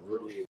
Really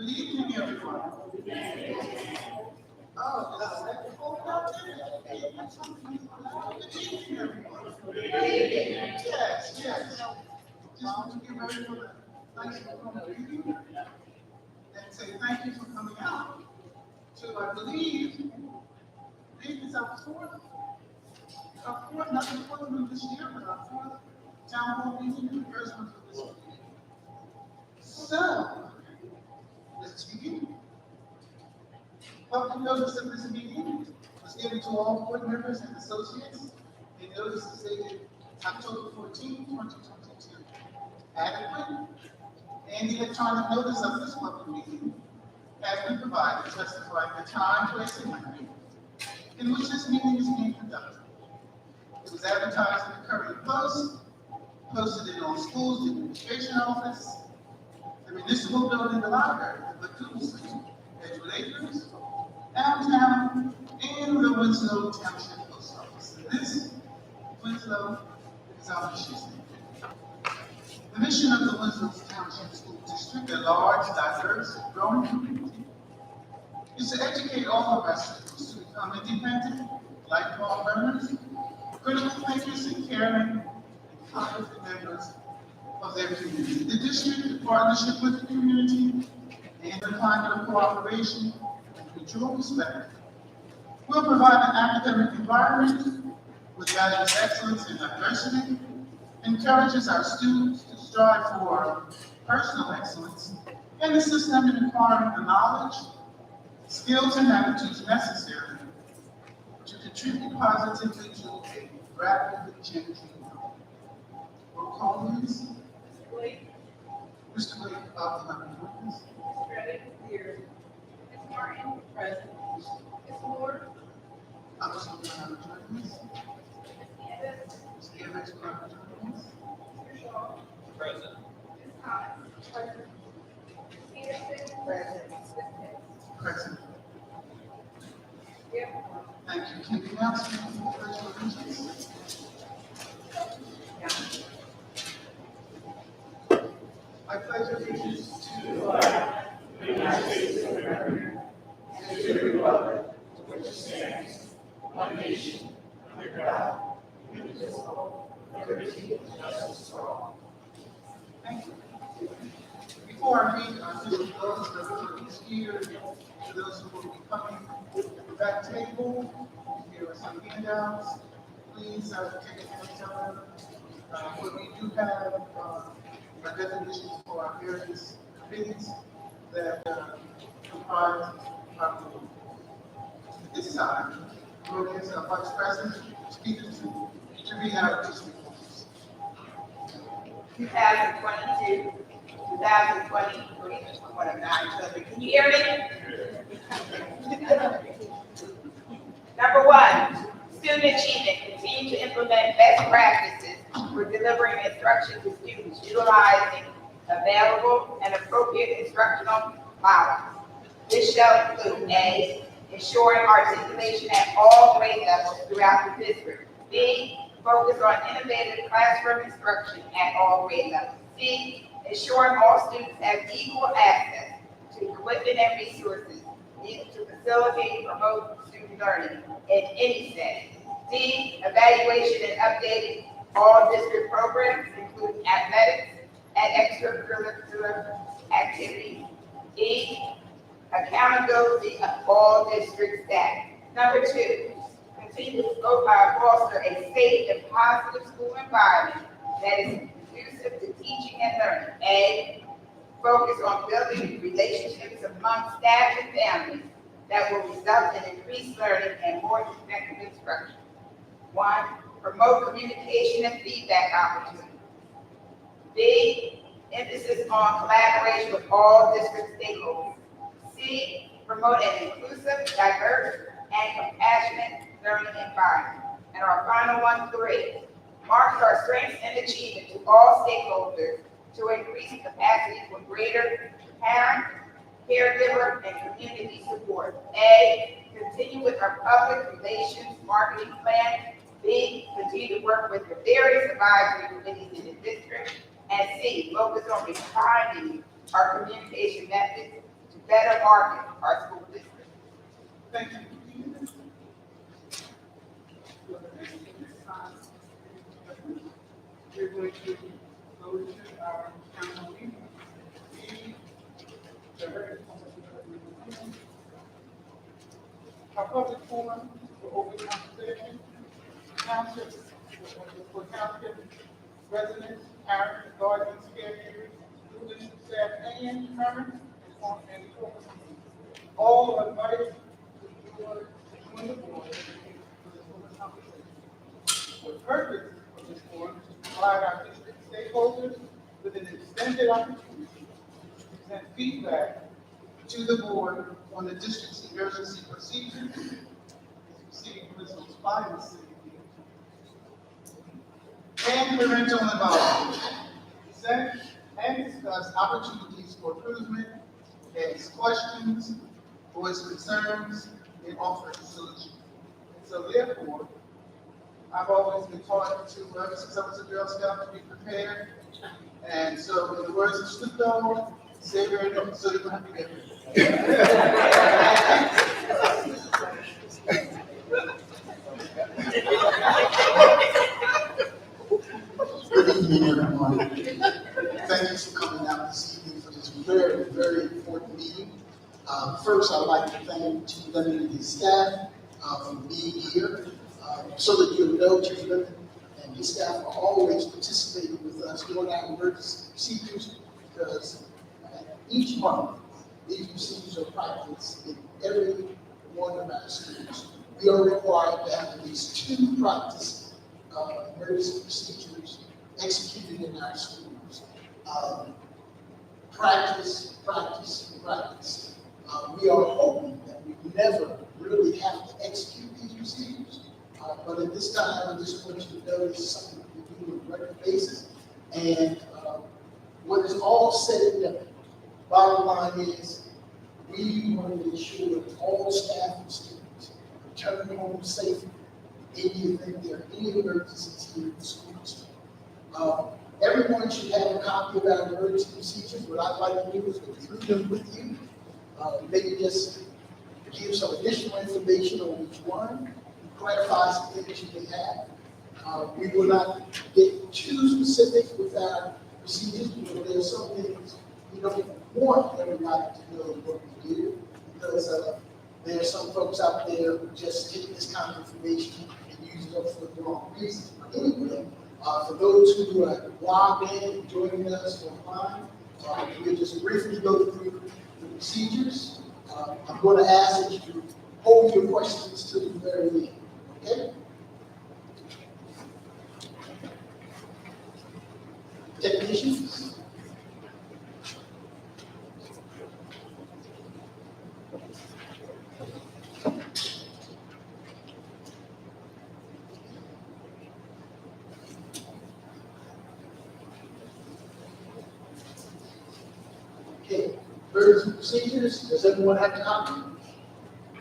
Good evening, everyone. Oh, that's hold on. Good evening, everyone. Yes, yes. Just want to get ready for the nice meeting and say thank you for coming out to, I believe it's our fourth, not the fourth one this year, but our fourth town hall meeting, and the first one for this meeting. So, let's begin. Public notice of this meeting was given to all board members and associates. The notice is dated October 14, 2022. Adequate, and the electronic notice of this public meeting has been provided justifying the time, place, and manner in which this meeting is being conducted. It was advertised in the Courier Post, posted in on schools, the administration office, the municipal building, the library, the Lagoon Center, Edgewood Acres, downtown, and the Winslow Township Post Office. And this, Winslow, is our mission statement. The mission of the Winslow Township School District, a large, diverse, and growing community, is to educate all of our students to become independent, lifelong learners, critical thinkers, and caring, and competent members of their community. The district, in partnership with the community, and the climate of cooperation and mutual respect, will provide an academic environment which values excellence and diversity, encourages our students to strive for personal excellence, and assist them in acquiring the knowledge, skills, and attitudes necessary to contribute positively to a rapidly changing world. Roll call, please. Mr. Blake, of the witness. Ms. Reddick, here. Ms. Martin, present. Ms. Moore, Officer of the witness. Ms. Candace, Mr. Evans, Mr. Shaw, Present. Ms. Thomas, present. Ms. Peterson, present. Ms. Pitts. present. Yep. Thank you. Can the announcement of the pledge of allegiance? I pledge allegiance to the flag of the United States of America and to the republic for which it stands, one nation, under God, indivisible, with liberty and justice for all. Thank you. Before I read those that are here, to those who will be coming at the back table, here are some handouts. Please take a hand out. What we do have our definitions for our various committees that comprise our board. At this time, we'll get our Vice President, Speaker to read out this report. 2022, 2023, one of 9 children. Can you hear me? Number 1, student achievement. Continue to implement best practices for delivering instruction to students utilizing available and appropriate instructional models. This shall include A, ensuring articulation at all grade levels throughout the district. B, focus on innovative classroom instruction at all grade levels. C, ensuring all students have equal access to equipment and resources needed to facilitate and promote student learning in any setting. D, evaluation and updating all district programs, including athletics and extracurricular activities. E, accountability of all district staff. Number 2, continue to foster a safe and positive school environment that is conducive to teaching and learning. A, focus on building relationships among staff and families that will result in increased learning and more effective instruction. 1, promote communication and feedback opportunities. B, emphasis on collaboration with all district stakeholders. C, promote an inclusive, diverse, and compassionate learning environment. And our final one, 3, market our strengths and achievement to all stakeholders to increase capacity for greater parent, caregiver, and community support. A, continue with our public relations marketing plan. B, continue to work with the various advisory committees in the district. And C, focus on refining our communication methods to better market our school district. Thank you. We're going to go to our council meeting. Our public forum for open conversation, council, for council residents, parents, guardians, caregivers, students, staff, and parents, and all are invited to join the board for this open conversation. The purpose of this forum is to provide our district stakeholders with an extended opportunity to present feedback to the board on the district's emergency procedures, receiving principals by the city, and parental involvement. Present and discuss opportunities for improvement, ask questions, voice concerns, and offer solutions. And so therefore, I've always been taught to, ever since I was a Girl Scout, to be prepared. And so in the words of Snoop Dogg, say very little so you don't have to get it. Good evening, everyone. Thank you for coming out this evening for this very, very important meeting. First, I'd like to thank Chief Lemon and his staff for being here, so that you'll know Chief Lemon and his staff are always participating with us during our emergency procedures, because each month these procedures are practiced in every one of our schools. We are required to have at least 2 practice emergency procedures executed in our schools. Practice, practice, practice. We are hoping that we never really have to execute these procedures, but at this time, I just want you to know this is something we do on a regular basis. And when it's all said and done, bottom line is we want to ensure that all staff and students return home safely in the event there are any emergencies here in the school district. Everyone should have a copy of our emergency procedures. What I'd like to do is go through them with you. Maybe just give some additional information on each one, clarify some things you may have. We will not get too specific with our procedures, because there are some things we don't want everybody to know what we do, because there are some folks out there who just take this kind of information and use it for the wrong reasons. But anyway, for those who are logged in, joining us online, we'll just briefly go through the procedures. I'm going to ask that you hold your questions to the very end, okay? Technicians? Okay, emergency procedures, does everyone have a copy?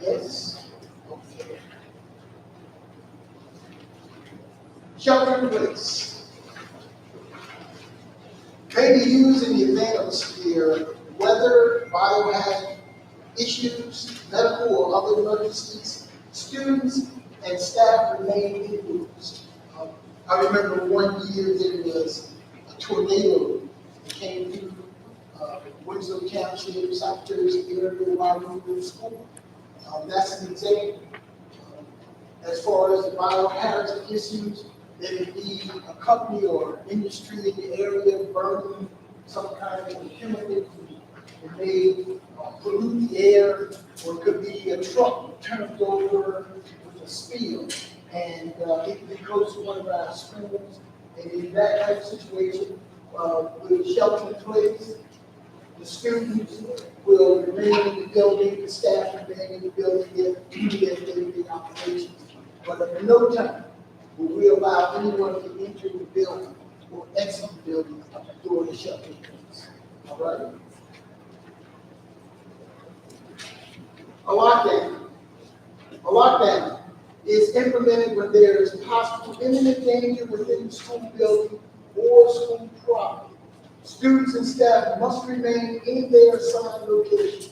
Yes? Okay. Shelter in place. May be used in the event of severe weather, biohazard issues, medical or other emergencies. Students and staff remain indoors. I remember one year there was a tornado that came through Winslow Township, South Jersey area while we were in school. That's an example. As far as the biohazard issues, there may be a company or industry in the area burning some kind of chemical that may pollute the air, or it could be a truck turned over with a spill, and it goes to one of our schools. And in that type of situation, with shelter in place, the students will remain in the building, the staff remain in the building, get day-to-day operations. But at no time will we allow anyone to enter the building or exit the building during the shelter in place. All right? A lockdown. A lockdown is implemented when there is possible imminent danger within the school building or school property. Students and staff must remain in their assigned location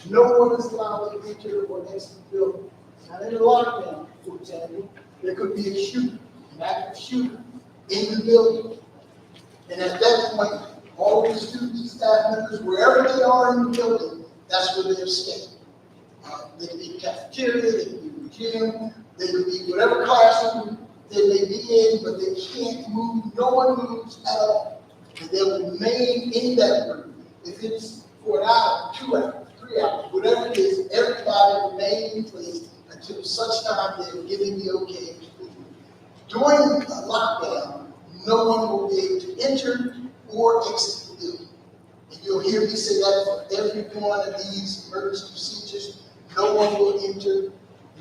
No one is allowed to enter or exit the building. Now, in a lockdown, for example, there could be a shooter, an active shooter in the building. And at that point, all the students and staff members, wherever they are in the building, that's where they're staying. They could be the cafeteria, they could be the gym, they could be whatever classroom they may be in, but they can't move. No one moves at all. And they'll remain in that room. If it's for an hour, 2 hours, 3 hours, whatever it is, everybody remain in place until such time they're giving the okay to leave. During a lockdown, no one will be able to enter or exit the building. And you'll hear me say that for every one of these emergency procedures. No one will enter,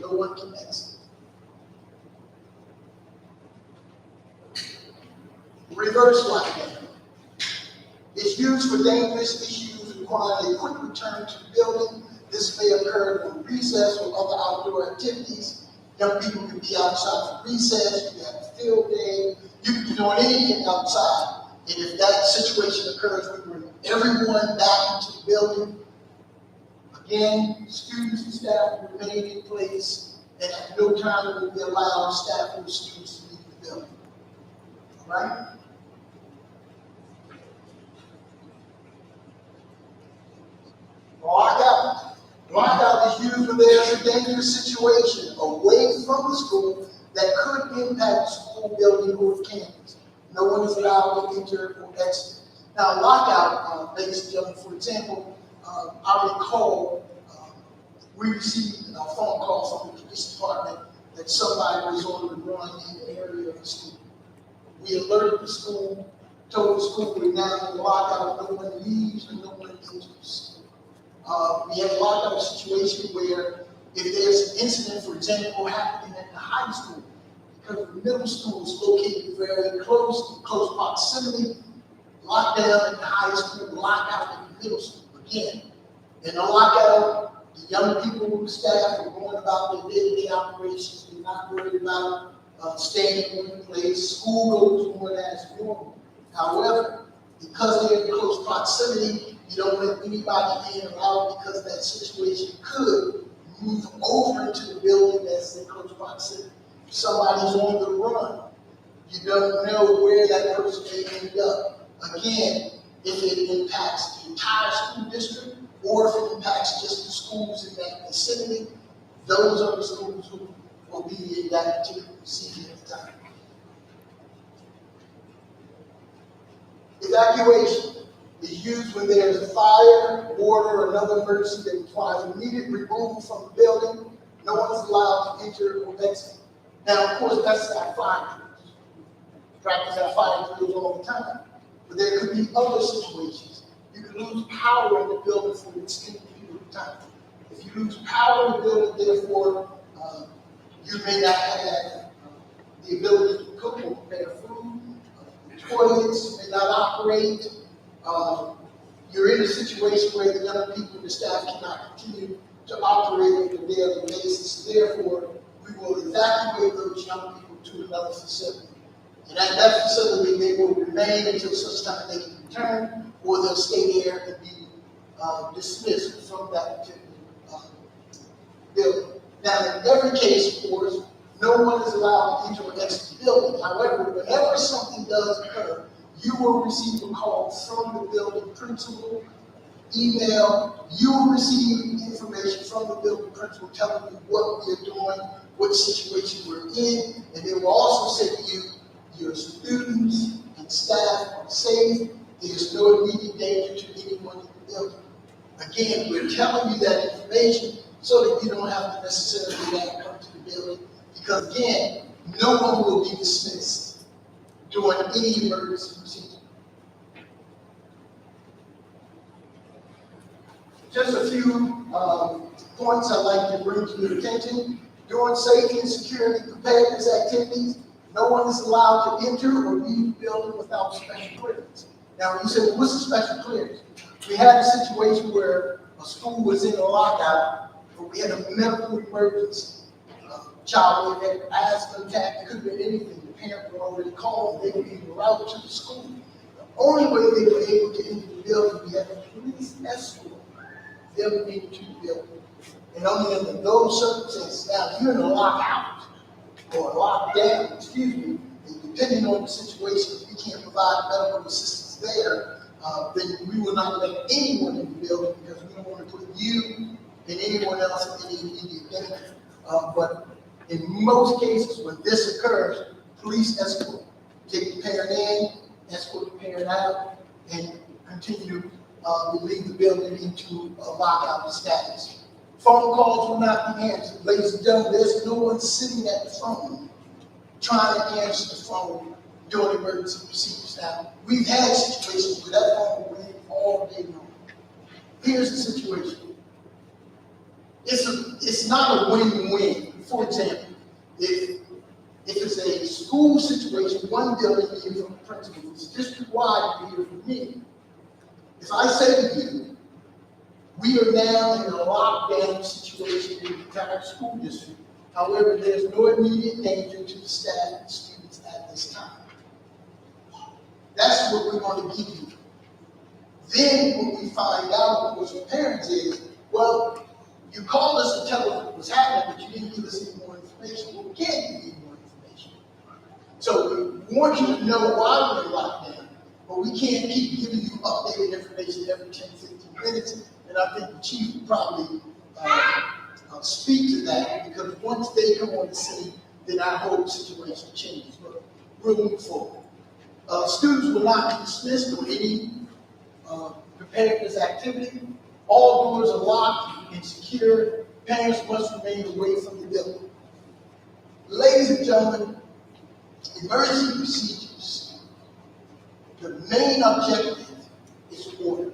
no one can exit. Reverse lockdown. It's used for dangerous issues requiring a quick return to the building. This may occur on recess or other outdoor activities. Young people can be outside for recess, you can have a field day, you can be doing anything outside. And if that situation occurs, we bring everyone back into the building. Again, students and staff will remain in place, and at no time will we allow staff or students to leave the building. All right? Lockout. Lockout is used when there's a dangerous situation away from the school that could impact the school building or campus. No one is allowed to enter or exit. Now, lockout, ladies and gentlemen, for example, I recall we received a phone call from the police department that somebody was on the run in the area of the school. We alerted the school, told the school we're now in lockout, no one leaves and no one enters. We had a lockout situation where if there's an incident, for example, happening at the high school, because the middle school is located very close proximity, lockdown at the high school, lockout at the middle school. Again, in the lockout, the young people, the staff are going about their day-to-day operations. They're not worried about staying in one place. School goes on as normal. However, because they're in close proximity, you don't let anybody in or out because that situation could move over into the building that's in close proximity. If somebody's on the run, you don't know where that person may end up. Again, if it impacts the entire school district or if it impacts just the schools in that vicinity, those are the schools who will be in that particular procedure at the time. Evacuation is used when there is a fire, water, or another emergency that requires immediate removal from the building. No one is allowed to enter or exit. Now, of course, that's our fire drills. Practice our fire drills all the time. But there could be other situations. You could lose power in the building for an extended period of time. If you lose power in the building, therefore, you may not have the ability to cook or prepare food. Toilets may not operate. You're in a situation where the young people and the staff cannot continue to operate on a daily basis. Therefore, we will evacuate those young people to another facility. And at that facility, they will remain until such time they can return, or they'll stay there and be dismissed from that particular building. Now, in every case, of course, no one is allowed to enter or exit the building. However, whenever something does occur, you will receive a call from the building principal, email. You will receive information from the building principal telling you what we're doing, what situation we're in, and they will also say to you, your students and staff are safe. There's no immediate danger to anyone in the building. Again, we're telling you that information so that you don't have to necessarily come to the building, because again, no one will be dismissed during any emergency procedure. Just a few points I'd like to bring to your attention. During safety and security preparedness activities, no one is allowed to enter or leave the building without special clearance. Now, you say, well, what's a special clearance? We had a situation where a school was in a lockout, but we had a medical emergency. Child had an asthma attack, it could have been anything. The parent were already called, they were being routed to the school. The only way they were able to enter the building, we had a police escort them into the building. And only under those circumstances, now, if you're in a lockout or a lockdown, excuse me, and depending on the situation, if we can't provide medical assistance there, then we will not let anyone in the building because we don't want to put you and anyone else in any immediate danger. But in most cases, when this occurs, police escort, take the parent in, escort the parent out, and continue to leave the building into a lockout status. Phone calls will not be answered. Ladies and gentlemen, there's no one sitting at the phone trying to answer the phone during emergency procedures. Now, we've had situations where that phone will ring all day long. Here's the situation. It's not a win-win. For example, if it's a school situation, one building you hear from the principal, it's district-wide, you hear from me. If I say to you, we are now in a lockdown situation in the entire school district, however, there's no immediate danger to the staff and students at this time. That's what we're going to give you. Then what we find out, of course, from parents is, well, you called us to tell us what was happening, but you didn't give us any more information. Well, we can't give you any more information. So we want you to know why we're in lockdown, but we can't keep giving you updated information every 10, 15 minutes. And I think the chief will probably speak to that, because once they come on the scene, then our whole situation changes. But we'll move forward. Students will not be dismissed or any preparedness activity. All doors are locked and secure. Parents must remain away from the building. Ladies and gentlemen, emergency procedures, the main objective is order.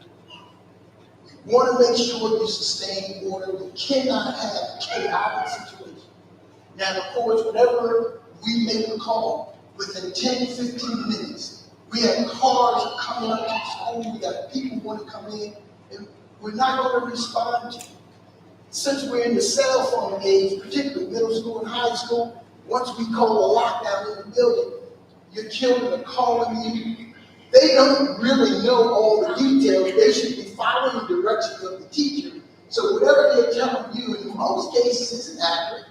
We want to make sure you sustain order. We cannot have a chaotic situation. Now, of course, whenever we make a call, within 10, 15 minutes, we have cars coming up to the school, we have people who want to come in, and we're not going to respond to you. Since we're in the cell phone age, particularly middle school and high school, once we call a lockdown in the building, your children are calling you. They don't really know all the details. They should be following the directions of the teacher. So whatever they're telling you, in most cases, isn't accurate.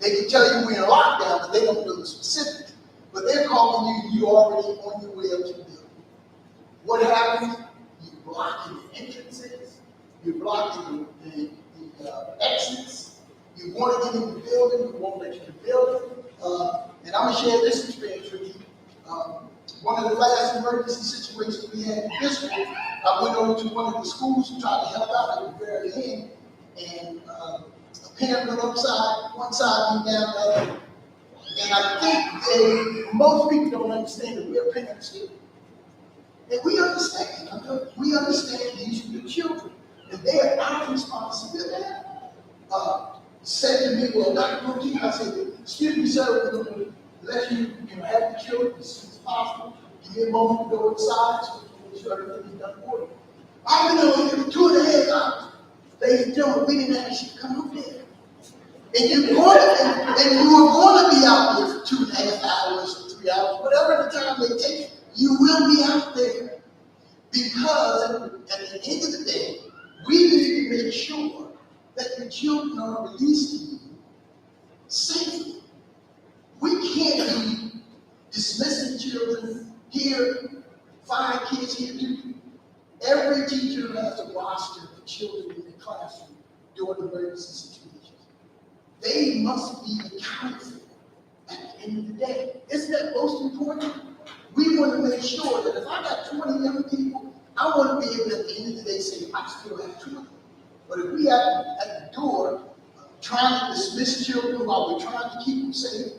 They can tell you we're in a lockdown, but they don't know the specifics. But they're calling you, you're already on your way up to the building. What happens? You're blocking the entrances. You're blocking the exits. You want to get in the building. You won't let you in the building. And I'm going to share this experience with you. One of the last emergency situations we had in the district, I went over to one of the schools to try to help out at the very end, and a parent went upside, one side, me down the other. And I think most people don't understand that we're parents too. And we understand. We understand these are your children, and they are our responsibility. Said to me, well, Dr. Boutique, I said, excuse me, sir, we're going to let you have the children as soon as possible. Give me a moment to go inside so we can make sure everything is done for you. I've been over here for 2.5 hours. Ladies and gentlemen, we didn't ask you to come up there. And you were going to be out there for 2.5 hours or 3 hours, whatever the time they take, you will be out there. Because at the end of the day, we need to make sure that the children are released to you safely. We can't be dismissing children here, 5 kids here, 2. Every teacher has a roster of children in the classroom during emergency situations. They must be accounted for at the end of the day. Isn't that most important? We want to make sure that if I got 20 young people, I want to be able at the end of the day say, I still have 20. But if we have at the door trying to dismiss children while we're trying to keep them safe,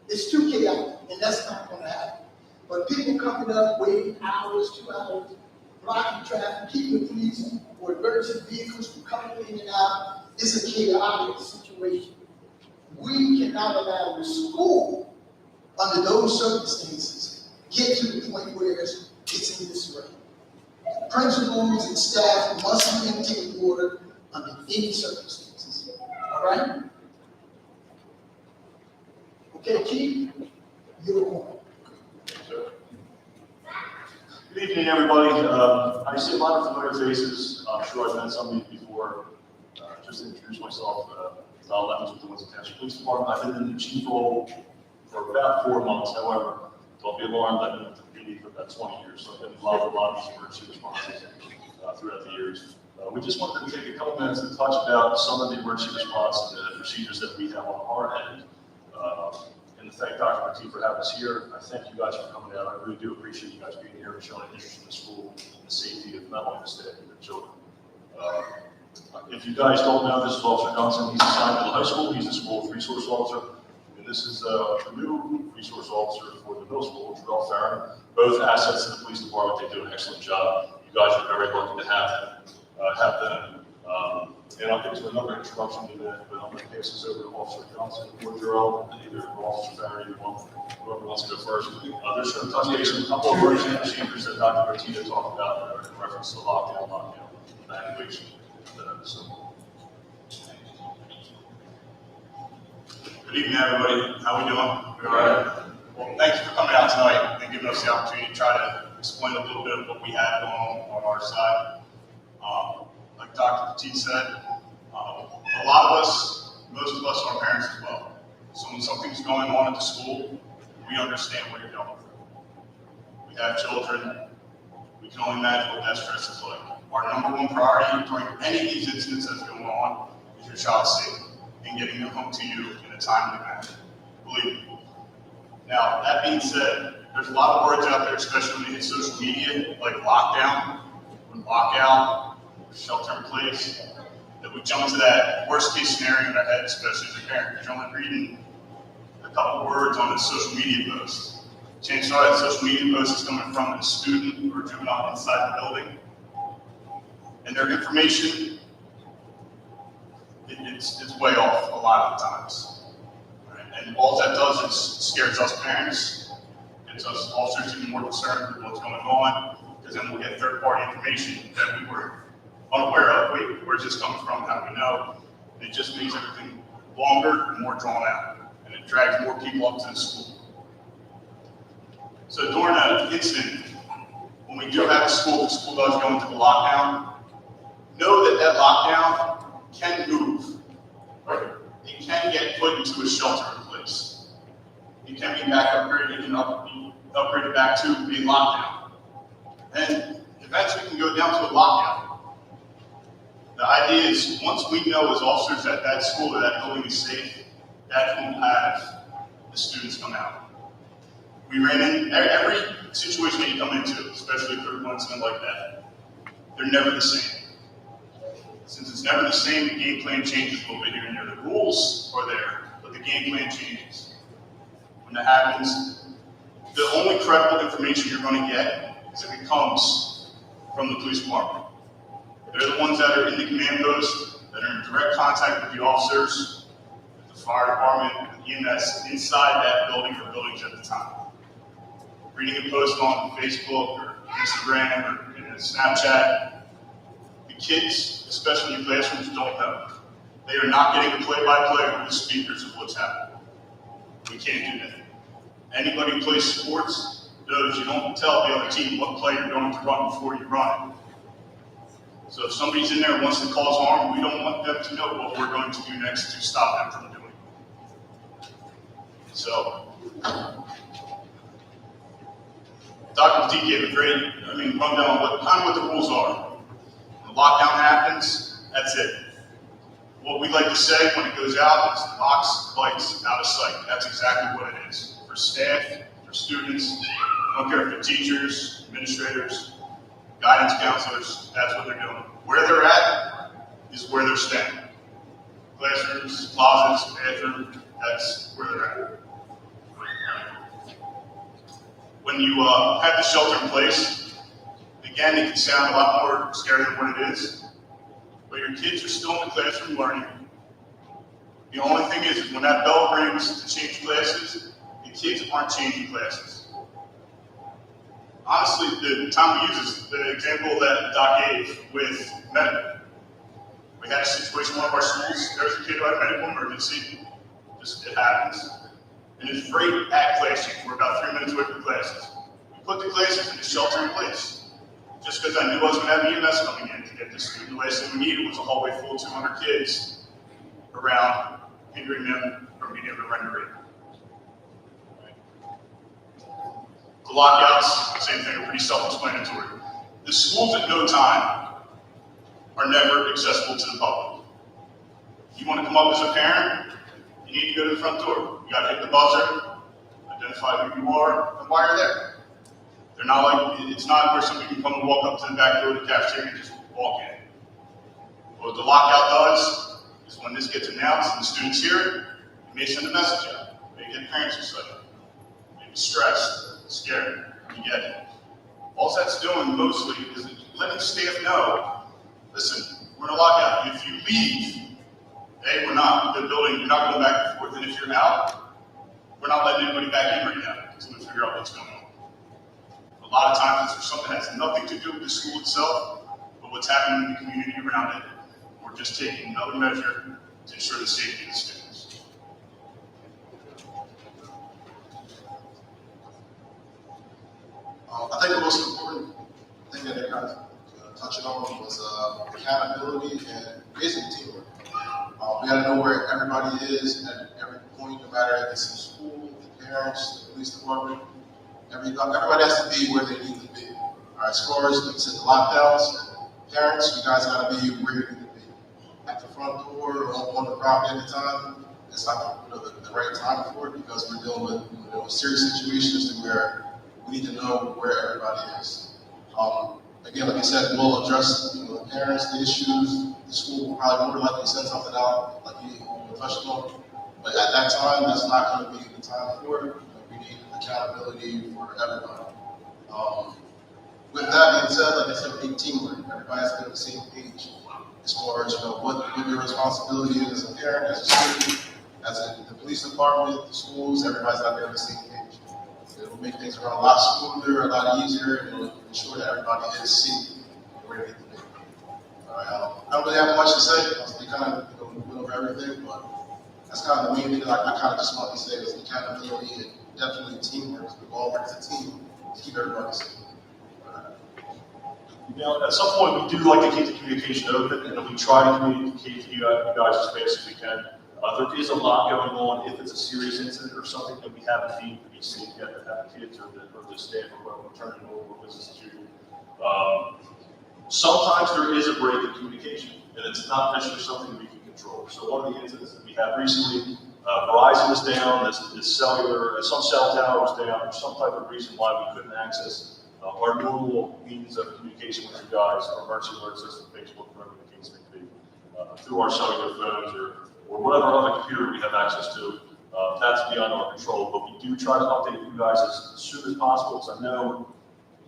it's too chaotic, and that's not going to happen. But people coming up, waiting hours, 2 hours, blocking traffic, keeping police or emergency vehicles from coming in and out, it's a chaotic situation. We cannot allow the school, under those circumstances, get to the point where it's in this way. Principals and staff must maintain order under any circumstances. All right? Okay, Chief, you're on. Good evening, everybody. I see a lot of familiar faces. I'm sure I've met some of you before. Just to introduce myself, Don Levens with the Winston Township Police Department. I've been in the chief role for about 4 months. However, don't be alarmed, I've been with the PD for about 20 years, so I've been involved in a lot of these emergency responses throughout the years. We just wanted to take a couple minutes to touch about some of the emergency response procedures that we have on our end. And to thank Dr. Martin for having us here. I thank you guys for coming out. I really do appreciate you guys being here and showing interest in the school and the safety of not only the staff but the children. If you guys don't know, this is Officer Johnson. He's assigned to the high school. He's the school resource officer. And this is the new resource officer for the middle school, Terrell Farron. Both assets to the police department. They do an excellent job. You guys are very lucky to have them. And I'll get to another introduction in a minute, but I'm going to pass this over to Officer Johnson or Terrell, and either Officer Farron, whoever wants to go first. There's going to touch base on a couple of emergency procedures that Dr. Martina talked about in reference to lockdown, evacuation. Good evening, everybody. How we doing? We all right? Well, thank you for coming out tonight and giving us the opportunity to try to explain a little bit of what we have going on our side. Like Dr. Petit said, a lot of us, most of us are parents as well. So when something's going on at the school, we understand what you're going through. We have children. We can only imagine what that stress is like. Our number one priority during any of these incidents that's going on is your child's safety and getting them home to you in a timely manner. Believe me. Now, that being said, there's a lot of words out there, especially when you hit social media, like lockdown, or lockout, or shelter in place, that we jump to that worst case scenario in our head, especially as a parent, because you're only reading a couple words on a social media post. Chances are that social media post is coming from a student or a juvenile inside the building, and their information, it's way off a lot of the times. Right? And all that does is scares us parents, gets us officers even more concerned with what's going on, because then we'll get third-party information that we were unaware of. Wait, where's this coming from? How do we know? And it just makes everything longer and more drawn out, and it drags more people up to the school. So during an incident, when we do have a school, the school does go into the lockdown, know that lockdown can move. Right? It can get put into a shelter in place. It can be back upgraded, it can be upgraded back to being locked down. And eventually can go down to a lockdown. The idea is once we know as officers that that school or that building is safe, that's when we'll have the students come out. We ran in every situation that you come into, especially a critical incident like that, they're never the same. Since it's never the same, the game plan changes a little bit here and there. The rules are there, but the game plan changes. When that happens, the only credible information you're going to get is if it comes from the police department. They're the ones that are in the command post, that are in direct contact with the officers, with the fire department, with EMS inside that building or buildings at the time. Reading a post on Facebook or Instagram or in a Snapchat, the kids, especially in classrooms, don't know. They are not getting a play-by-play with the speakers of what's happening. We can't do that. Anybody who plays sports knows you don't tell the other team what play you're going to run before you run it. So if somebody's in there and wants to cause harm, we don't want them to know what we're going to do next to stop them from doing it. So, Dr. Petit gave a great, rundown on what the rules are. When the lockdown happens, that's it. What we like to say when it goes out is box lights out of sight. That's exactly what it is. For staff, for students, I don't care if they're teachers, administrators, guidance counselors, that's what they're doing. Where they're at is where they're staying. Classrooms, closets, bathroom, that's where they're at. When you have the shelter in place, again, it can sound a lot more scary than what it is, but your kids are still in the classroom learning. The only thing is when that bell rings to change classes, the kids aren't changing classes. Honestly, the time we use is the example that Doc gave with medical. We had a situation in one of our schools, there was a kid who had a medical emergency. It happens. And it's right at class change. We're about 3 minutes away from classes. We put the classes in the shelter in place. Just because I knew I was going to have EMS coming in to get the student, the last thing we needed was a hallway full of 200 kids around, hindering them from being able to render it. The lockouts, same thing, are pretty self-explanatory. The schools at no time are never accessible to the public. If you want to come up as a parent, you need to go to the front door. You got to hit the buzzer, identify who you are, and why you're there. They're not like, it's not where somebody can come and walk up to the back door of the cafeteria and just walk in. What the lockout does is when this gets announced and the students hear it, it may send a message out. It may get parents excited, maybe stressed, scared. You get it. All that's doing mostly is letting staff know, listen, we're in a lockout. If you leave, hey, we're not the building, you're not going back and forth. And if you're out, we're not letting anybody back in right now until we figure out what's going on. A lot of times it's for something that has nothing to do with the school itself, but what's happening in the community around it. We're just taking another measure to ensure the safety of the students. I think the most important thing that they kind of touched on was accountability and basically teamwork. We got to know where everybody is at every point, no matter if it's in school, the parents, the police department. Everybody has to be where they need to be. All right, as far as like I said, the lockdowns, parents, you guys got to be where you need to be. At the front door or on the property at the time, it's not the right time for it because we're dealing with serious situations where we need to know where everybody is. Again, like I said, we'll address the parents, the issues. The school will probably more likely send something out, like you touched on. But at that time, that's not going to be the time for it. We need accountability for everybody. With that being said, like I said, we need teamwork. Everybody has to be on the same page as far as what your responsibility is as a parent, as a student, as in the police department, the schools. Everybody's got to be on the same page. It'll make things run a lot smoother, a lot easier, and it'll ensure that everybody is safe where they need to be. All right, I don't really have much to say. We kind of went over everything, but that's kind of the main thing that I kind of just wanted to say was accountability and definitely teamwork. We all work as a team to keep everybody safe. At some point, we do like to keep the communication open, and we try to communicate to you guys as fast as we can. There is a lot going on. If it's a serious incident or something that we haven't deemed to be safe yet, that have kids or the staff or whoever turning over or business to you. Sometimes there is a break in communication, and it's not necessarily something we can control. So one of the incidents that we had recently, Verizon was down, this cellular, some cell tower was down, or some type of reason why we couldn't access our normal means of communication with you guys, our emergency alert system, Facebook, whatever the case may be, through our cellular phones or whatever other computer we have access to. That's beyond our control, but we do try to update you guys as soon as possible, because I know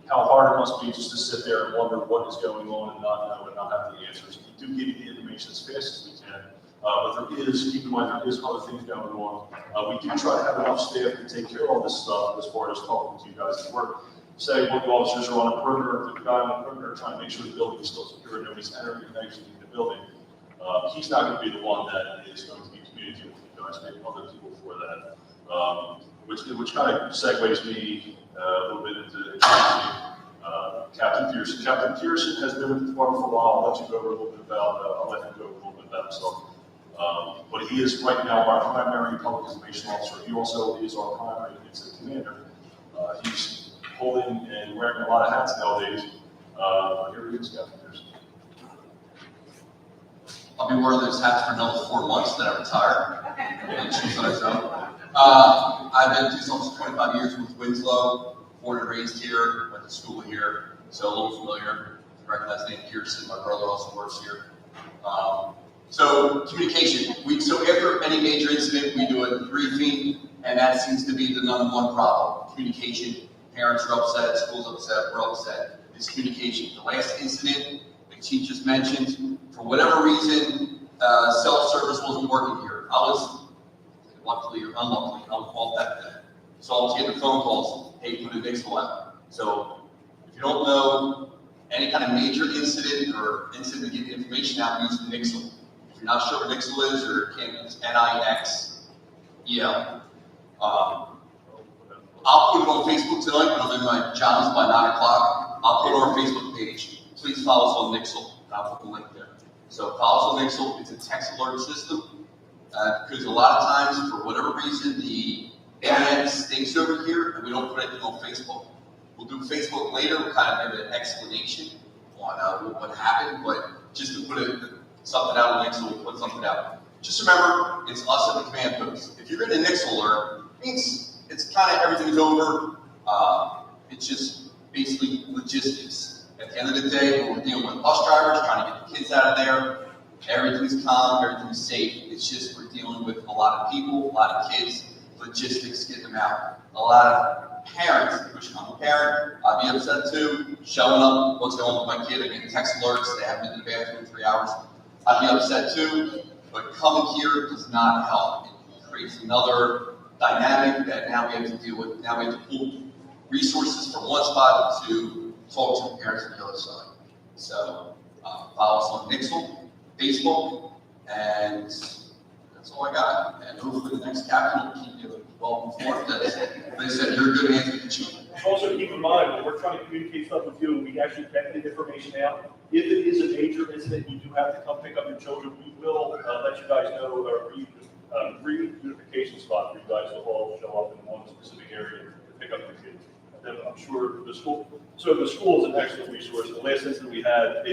how hard it must be just to sit there and wonder what is going on and not know and not have the answers. We do give you the information as fast as we can, but there is, keep in mind, there is other things going on. We do try to have enough staff to take care of all this stuff as far as talking to you guys at work. Say one of the officers are on a perimeter, the guy on the perimeter trying to make sure the building is still secure, nobody's entering and exiting the building. He's not going to be the one that is going to be communicating with you guys, maybe other people for that. Which kind of segues me a little bit into Captain Pearson. Captain Pearson has been with the department for a while. I'll let you go over a little bit about, I'll let him go over a little bit about himself. But he is right now our primary public information officer. He also is our primary incident commander. He's holding and wearing a lot of hats nowadays. Here he is, Captain Pearson. I'll be wearing those hats for another 4 months, then I retire and choose on its own. I've been police officer 25 years with Winslow, born and raised here, went to school here, so a little familiar. I recognize Nate Pearson, my brother also works here. So communication, so after any major incident, we do a briefing, and that seems to be the #1 problem, communication. Parents are upset, school's upset, we're upset. It's communication. The last incident, the chief just mentioned, for whatever reason, self-service wasn't working here. I was, luckily or unluckily, I was called that day. So I was getting phone calls, hey, put a Nixle out. So if you don't know any kind of major incident or incident to get the information out, use the Nixle. If you're not sure what Nixle is, or can't use NIX, I'll put it on Facebook tonight, and I'm in my pajamas by 9 o'clock. I'll put it on our Facebook page. Please follow us on Nixle, and I'll put the link there. So follow us on Nixle. It's a text alert system, because a lot of times, for whatever reason, the internet stinks over here, and we don't put anything on Facebook. We'll do Facebook later, we'll kind of give an explanation on what happened, but just to put something out on Nixle, we'll put something out. Just remember, it's us at the command post. If you're in a Nixle alert, it means it's kind of everything's over. It's just basically logistics. At the end of the day, we're dealing with bus drivers, trying to get the kids out of there. Everything's calm, everything's safe. It's just we're dealing with a lot of people, a lot of kids, logistics, get them out. A lot of parents, which I'm a parent, I'd be upset too, showing up, what's going on with my kid, I get text alerts, they haven't been in the bathroom in 3 hours. I'd be upset too, but coming here does not help. It creates another dynamic that now we have to deal with. Now we have to pull resources from one spot to talk to the parents on the other side. So follow us on Nixle, Facebook, and that's all I got. And hopefully the next captain will keep you well informed. As they said, you're a good hands with the chief. Also keep in mind, when we're trying to communicate stuff with you, we actually get the information out. If it is a major incident, you do have to come pick up your children. We will let you guys know a reunification spot for you guys to all show up in one specific area to pick up your kids. And then I'm sure the school is an excellent resource. The last incident we had,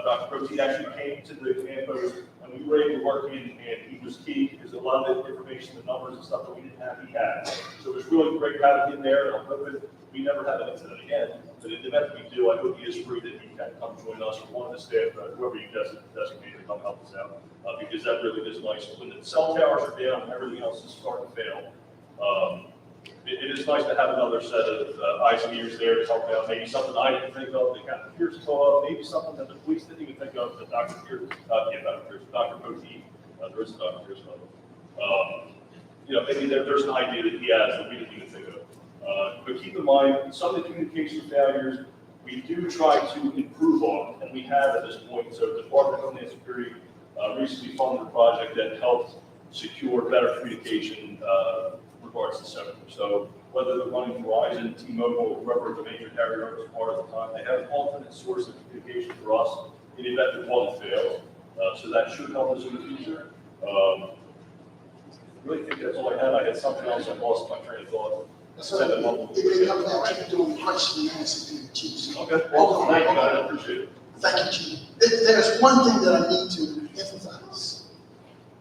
Dr. Protein actually came to the command post, and we were able to work in, and he was key because a lot of the information, the numbers and stuff that we didn't have, he had. So it was really great having him there, and I'm hoping we never have an incident again. But in the event we do, I hope he is free that he can come join us, or one of the staff, whoever you designate to come help us out, because that really is nice. When the cell towers are down and everything else is starting to fail, it is nice to have another set of eyes and ears there to help out. Maybe something I didn't think of that Captain Pierce thought of, maybe something that the police didn't even think of that Dr. Poteet, there is a Dr. Pierce level. Maybe there's an idea that he has that we didn't even think of. But keep in mind, some of the communication failures we do try to improve on, and we have at this point. So the Department of Homeland Security recently funded a project that helped secure better communication regards to sector. So whether they're running Verizon, T-Mobile, whoever the major carrier is part of the time, they have an alternate source of communication for us in the event that one fails. So that should help us in the future. I really think that's all I had. I had something else. I lost my train of thought. So it comes down to doing question and answer to the chief. Okay. Well, thank you. I appreciate it. Thank you, Chief. There's one thing that I need to emphasize.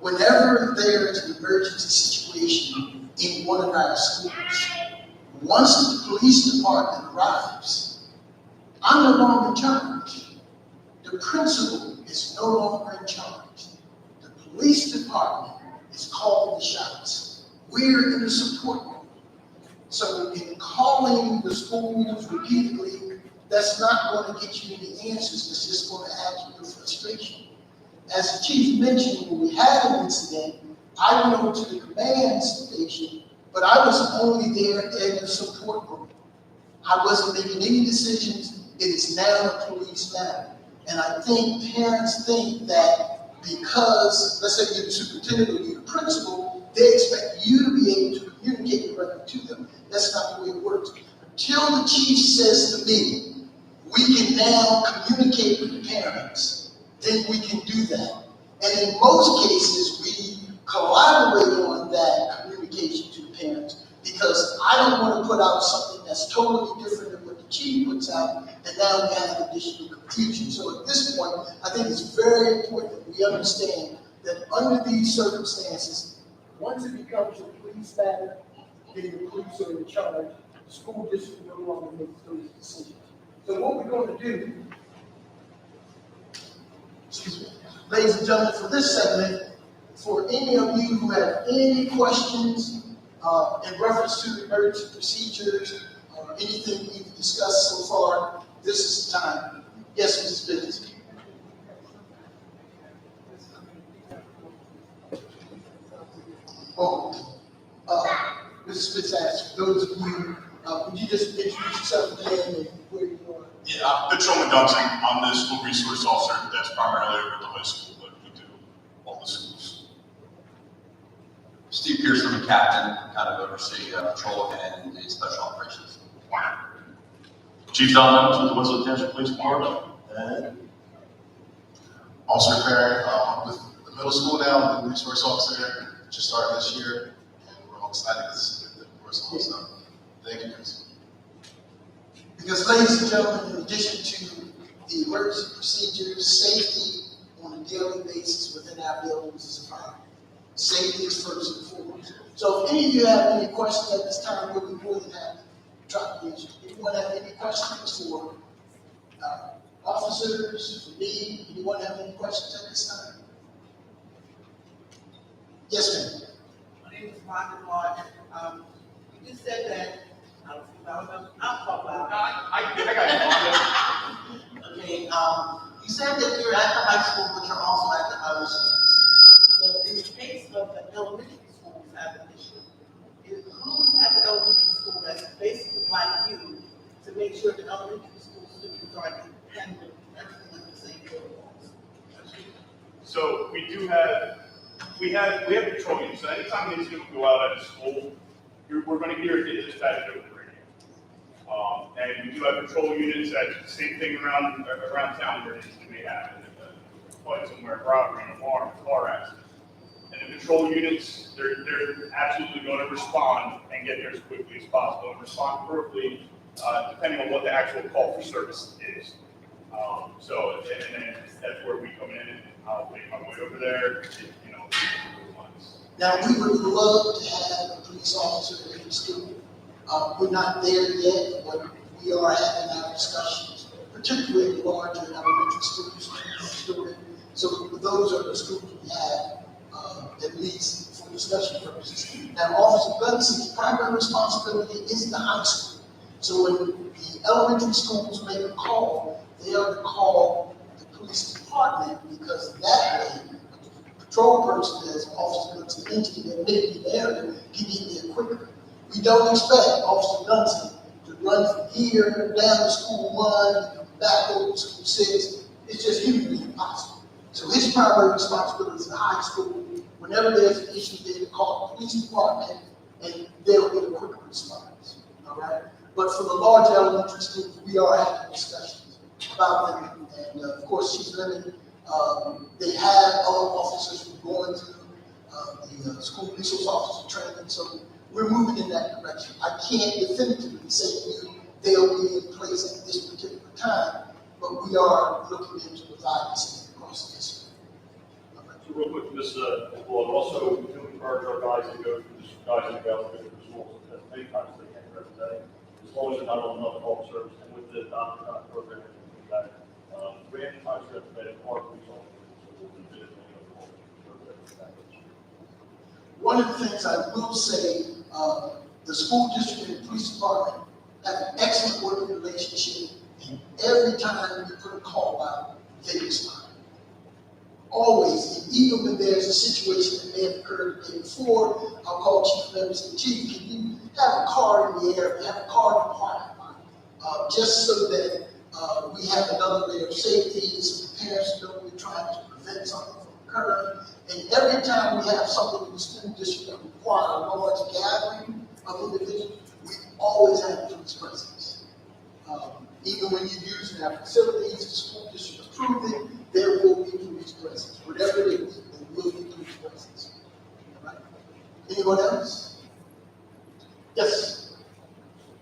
Whenever there is an emergency situation in one of our schools, once the police department arrives, I'm no longer in charge. The principal is no longer in charge. The police department is calling the shots. We're in the support group. So in calling the schools repeatedly, that's not going to get you any answers. It's just going to add to your frustration. As the chief mentioned, when we had an incident, I went over to the command station, but I was only there in the support group. I wasn't making any decisions. It is now a police matter. And I think parents think that because, let's say you're the superintendent or you're the principal, they expect you to be able to communicate directly to them. That's not the way it works. Until the chief says to me, we can now communicate with the parents, then we can do that. And in most cases, we collaborate on that communication to the parents because I don't want to put out something that's totally different than what the chief puts out, and now we have additional confusion. So at this point, I think it's very important that we understand that under these circumstances, once it becomes a police matter, then the police are in charge. The school district no longer makes those decisions. So what we're going to do, excuse me, ladies and gentlemen, for this segment, for any of you who have any questions in reference to the emergency procedures or anything we've discussed so far, this is the time. Yes, Mrs. Bennett. Mrs. Spitz asked, those of you, would you just introduce yourself again and where you are? Yeah, I'm Patrolman Dunson. I'm the school resource officer that's primarily over at the high school, but we do all the schools. Steve Pearson, the captain, kind of oversee patrol and the special operations. Chief Don Lemons with the Winslow Township Police Department. And Officer Perry, with the middle school now, the resource officer, just started this year, and we're all excited to see the resource officer. Thank you, guys. Because ladies and gentlemen, in addition to the emergency procedures, safety on a daily basis within our buildings is a priority. Safety is first and foremost. So if any of you have any questions at this time, we'll be more than happy to try to answer. Anyone have any questions for officers, for me? Anyone have any questions at this time? Yes, ma'am. My name is Rhonda Martin. You just said that, I'll talk about I got it. it. Okay, you said that you're at the high school, but you're also at the other schools. So in the case of the elementary schools have an issue, who's at the elementary school that's basically like you to make sure the elementary school students are independent, everything in the same protocols? So we have patrol units. So anytime these students go out at a school, we're going to hear it dispatched over the radio. And we do have patrol units that same thing around town where it may happen. Like somewhere, robbery, in a farm, a car accident. And the patrol units, they're absolutely going to respond and get there as quickly as possible and respond quickly, depending on what the actual call for service is. So, and then that's where we come in and I'll make my way over there, you know. Now, we would love to have a police officer in the school. We're not there yet, but we are having our discussions, particularly in larger elementary schools. So those are the schools we have, at least for discussion purposes. Now, Officer Gunson's primary responsibility is the high school. So when the elementary schools make a call, they are to call the police department because that way, the patrol person, as Officer Gunson mentioned, that may be there to get there quicker. We don't expect Officer Gunson to run from here down to school 1, back over to school 6. It's just humanly impossible. So his primary responsibility is the high school. Whenever there's an issue, they call the police department and they'll get a quick response. All right? But for the large elementary schools, we are having discussions about them. And of course, she's limited. They have other officers who are going through the school resource officer training. So we're moving in that direction. I can't definitively say to you they'll be in place at this particular time, but we are looking into providing this across the district. So real quick, Ms. Well, also, we do encourage our guys to go through the guys and gals to go through the schools as many times as they can every day, as long as they're not on another call service. And with the doctor program, that random times we have to make our police officers, so we'll be doing any other call. One of the things I will say, the school district and the police department have an excellent working relationship. And every time we put a call out, they respond. Always, and even when there's a situation that may have occurred the day before, I'll call Chief Levin and say, Chief, can you have a car in the area, have a car in the parking lot, just so that we have another layer of safety, so the parents know we're trying to prevent something from occurring. And every time we have something in the school district that requires a large gathering of individuals, we always have police presence. Even when you're using our facilities, the school district approves it, there will be police presence. Whatever it is, there will be police presence. All right? Anyone else? Yes.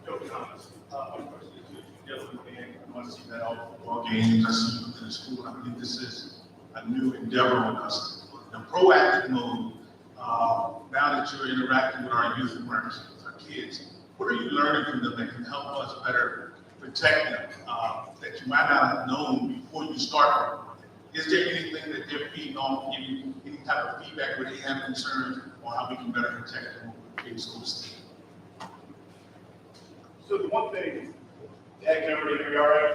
No comments. My question is, together with Dan, I want to see that all games, I see within the school. I believe this is a new endeavor on us. The proactive mode, now that you're interacting with our youth and our kids, what are you learning from them that can help us better protect them, that you might not have known before you start? Is there anything that they're feeding on, any type of feedback where they have concerns on how we can better protect them in school system? So the one thing, can everybody hear me all right?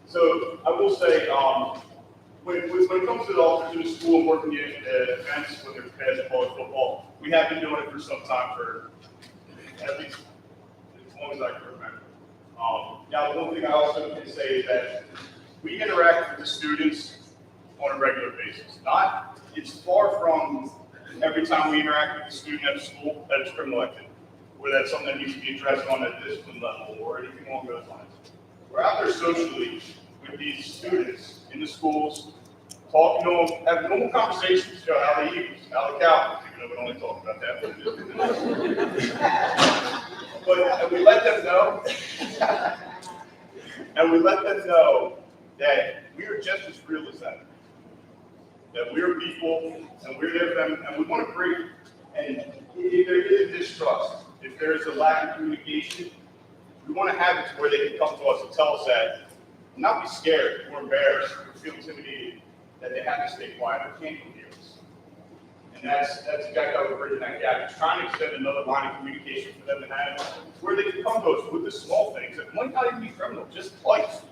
So I will say, when it comes to the officers in the school and working in events, whether it's basketball or football, we have been doing it for some time, for at least as long as I can remember. Now, the one thing I also can say is that we interact with the students on a regular basis. It's far from every time we interact with a student at a school that is criminal activity, or that's something that needs to be addressed on a discipline level, or anything along those lines. We're out there socially with these students in the schools, talking to them, having normal conversations, you know, how the Eagles, how the Cowboys, even though we only talk about that. And we let them know, that we are just as real as them. That we're people, and we're there for them, and we want to break. And if there is a distrust, if there is a lack of communication, we want to have it to where they can come to us and tell us that, not be scared or embarrassed or feel intimidated, that they have to stay quiet or can't come hear us. And that's exactly how we're bridging that gap. It's trying to extend another line of communication for them to have, where they can come to us with the small things that might not even be criminal, just life.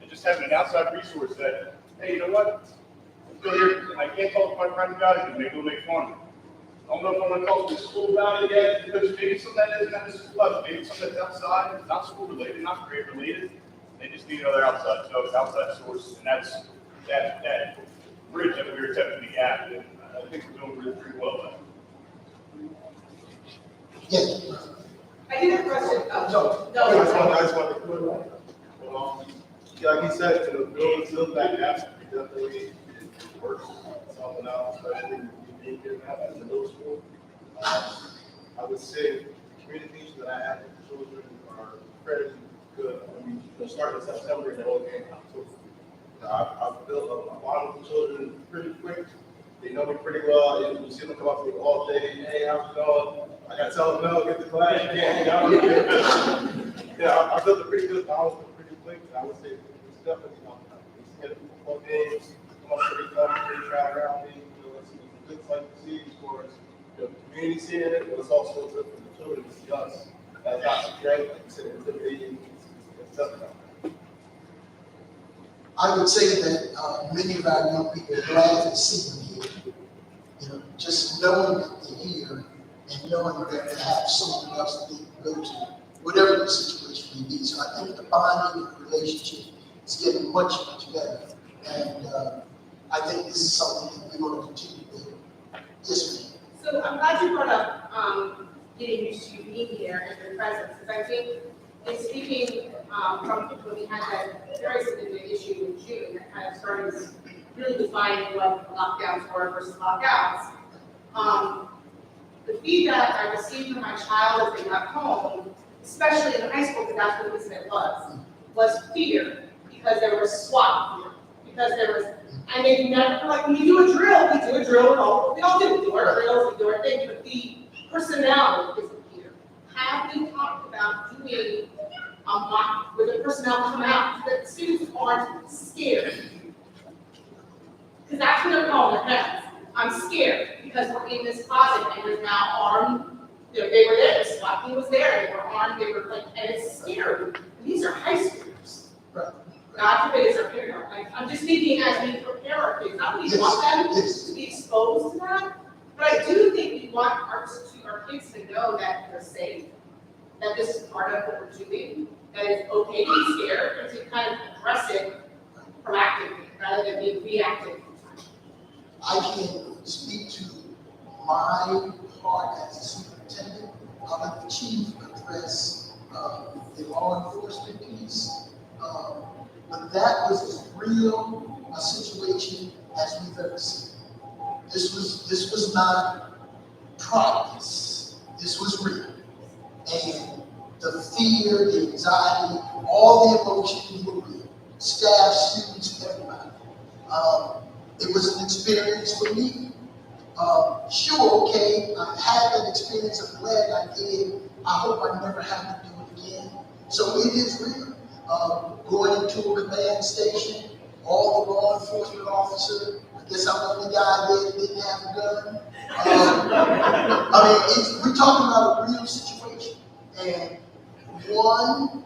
And just having an outside resource that, hey, you know what? I'm still here, and I can't talk to my friends about it because maybe they'll make fun of me. I don't know if I'm going to talk to the school about it yet, because maybe something that isn't at the school level, maybe something that's outside, it's not school related, not grade related. They just need another outside source, and that's that bridge that we were attempting to gap, and I think we're doing really pretty well at. Yes. I did have a question. No, No. I just want to put like he said, to the building still back after, we definitely work something out, especially being here now at the middle school. I would say the communication that I have with the children are fairly good. I mean, starting in September and the whole game October. I've built a bond with the children pretty quick. They know me pretty well. You see them come up to me all day. Hey, how's it going? I gotta tell them, no, get to class. You can't, you know? Yeah, I built a pretty good bond with them pretty quick. And I would say it's definitely it's hit football games, come up to the try around me. You know, it's a good sight to see as far as the community seeing it, but it's also good for the children to see us. That's not scary, like you said, intimidating. It's definitely. I would say that many of our young people are glad to see them here. You know, just knowing that they're here and knowing that they have someone else that they can go to, whatever the situation may be. So I think the bonding and the relationship is getting much, much better. And I think this is something that we're going to continue to do. Yes, ma'am. So I'm glad you brought up getting used to being here and your presence, because I think in speaking from when we had that very significant issue in June, that kind of started really defining what lockdowns were versus lockouts. The feedback I received from my child as they got home, especially in high school, because that's what the incident was fear, because there was SWAT fear, because there was, and they never, like, when you do a drill, we do a drill and all, we all do our drills, we do our thing, but the personnel is here. Have we talked about doing mock, where the personnel come out, so that the students aren't scared? Because that's what they're calling their parents. I'm scared because we're in this closet and there's now armed, you know, they were there, the SWAT team was there, they were armed, they were like, and it's scary. These are high schoolers. Right. God forbid it's our parents. Like, I'm just thinking as we prepare our kids, not that we want them to be exposed to that, but I do think we want our kids to know that they're safe, that this is part of what we're doing, that it's okay to be scared, and to kind of address it proactively rather than being reactive. I can speak to my part as a superintendent. I'll let the chief address the law enforcement piece. But that was as real a situation as we've ever seen. This was not practice. This was real. And the fear, the anxiety, all the emotions were real. Staff, students, everybody. It was an experience for me. Sure, okay, I had that experience. I'm glad I did. I hope I never have to do it again. So it is real. Going into a command station, all the law enforcement officer, I guess I'm the only guy there that didn't have a gun. I mean, we're talking about a real situation. And one,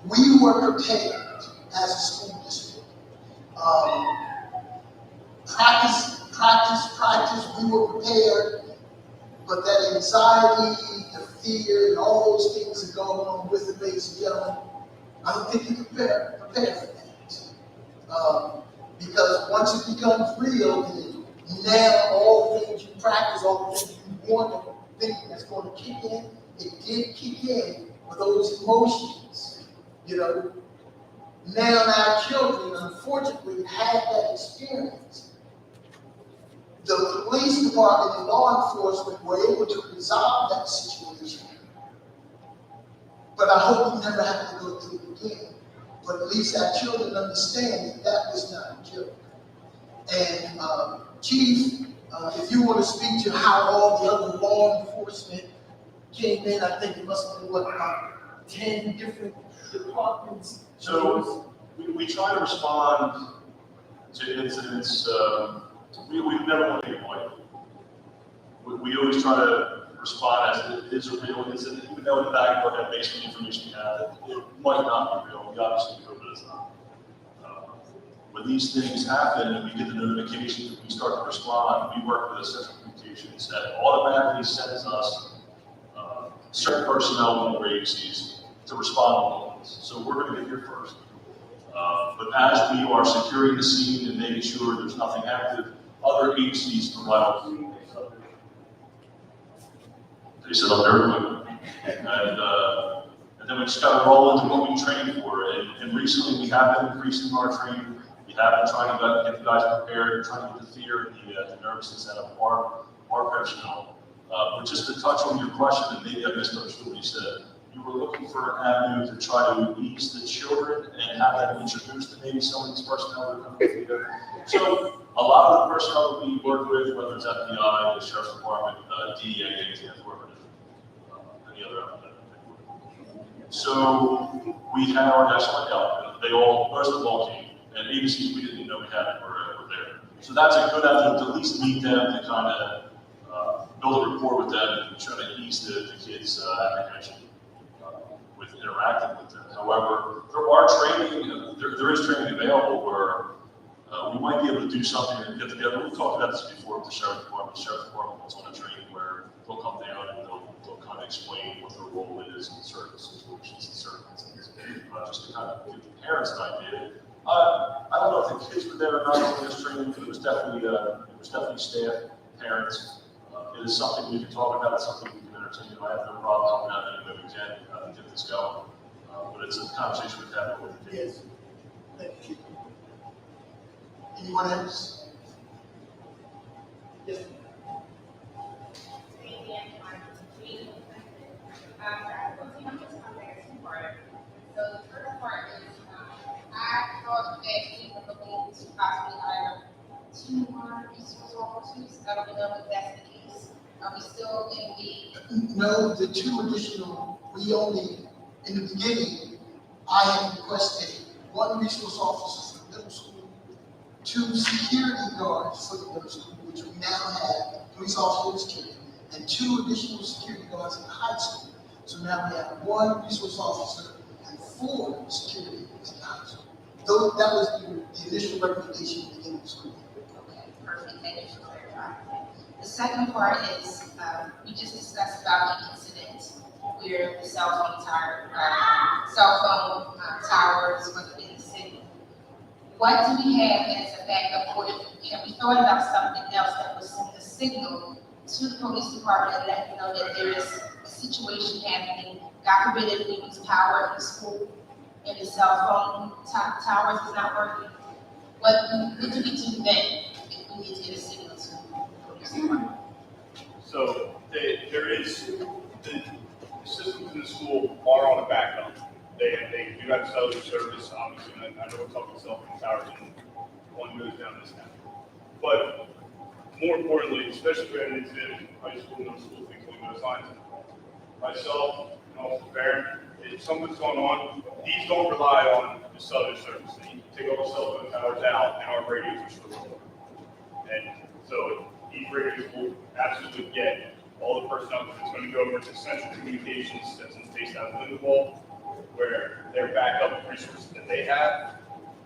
we were prepared as a school district. Practice, we were prepared, but that anxiety, the fear, and all those things that go along with it, ladies and gentlemen, I don't think you prepare for that. Because once it becomes real, then now all the things you practice all the things you want to think that's going to kick in, it did kick in with those emotions, you know. Now our children, unfortunately, had that experience. The police department and law enforcement were able to resolve that situation. But I hope we never have to go through it again. But at least our children understand that that was not a joke. And Chief, if you want to speak to how all the other law enforcement came in, I think it must have been, what, about 10 different departments? So we try to respond to incidents, we never want to get away. We always try to respond as it is a real incident, even though in the back of our head, based on the information we have, it might not be real. We obviously hope it is not. When these things happen and we get the notification that we start to respond, we work with Central Communications that automatically sends us certain personnel in the agencies to respond to those. So we're going to get here first. But as we are securing the scene and making sure there's nothing active, other agencies provide. They said I'm very quick. And then we just got to roll into what we trained for. And recently we have been increasing our training. We have been trying to get the guys prepared, trying to get the fear and the nervousness out of our personnel. But just to touch on your question, and maybe I misunderstood what you said, you were looking for an avenue to try to ease the children and have them introduced to maybe some of these personnel that are coming together. So a lot of the personnel that we work with, whether it's FBI, the Sheriff's Department, DEA, ATF, whoever it is, any other outfit. So we had our national account. They all, most of the ball team, and agencies we didn't know we had were there. So that's a good avenue to at least meet them, to kind of build a rapport with them and try to ease the kids' apprehension with interacting with them. However, there are training, there is training available where we might be able to do something and get together. We've talked about this before with the Sheriff's Department. The Sheriff's Department wants on a training where they'll come down and they'll kind of explain what their role is in certain situations and certain instances, just to kind of give the parents an idea. I don't know if the kids were there or not in this training, but it was definitely staff, parents. It is something we can talk about. It's something we can entertain. I have no problem coming out anywhere we can to get this going. But it's a conversation we've had with the kids. Yes. Thank you. Anyone else? Yes. So the first part is, I thought that we were looking to possibly hire 2 more resource officers. I don't know if that's the case. Are we still in the? No, the 2 additional, we only, in the beginning, I had requested 1 resource officer for the middle school, 2 security guards for the middle school, which we now have, police officers, security, and 2 additional security guards in the high school. So now we have 1 resource officer and 4 security in the high school. Though that was the initial recommendation at the beginning of the school. Okay, perfect. Thank you for clarifying. The second part is, we just discussed about the incident where the cell phone towers was in the city. What do we have as a backup for? Have we thought about something else that would send a signal to the police department and let them know that there is a situation happening? God forbid if we lose power in the school and the cell phone towers is not working. What do we do then if we need to get a signal to the police department? So there is, the systems in the school are on a backup. They do have cellular service, obviously, and I know we're talking cell phone towers and one goes down this now. But more importantly, especially if we have an incident in high school, middle school, things along those lines, myself, and also parent, if something's going on, these don't rely on the cellular service. You take all the cell phone towers out and our radios are still on. And so these radios will absolutely get all the personnel, it's going to go over to Central Communications that's based out of Lindenwold, where their backup resources that they have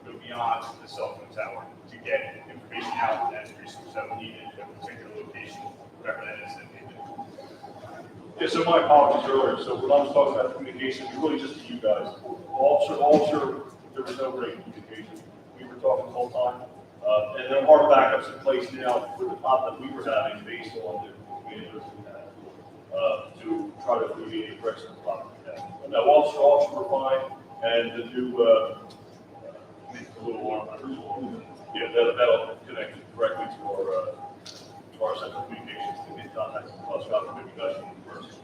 go beyond the cell phone tower to get information out and resources that we need at a particular location, whatever that is that they do. Yeah, so my apologies earlier. So when I was talking about communication, it's really just to you guys. Officer, there was no great communication. We were talking the whole time. And there are backups in place now for the pop that we were having based on the communities we had, to try to alleviate the threats of the pop we had. But no, officer were fine, and the new, little arm, yeah, that'll connect directly to our central communications to get contact with us, about maybe you guys can first.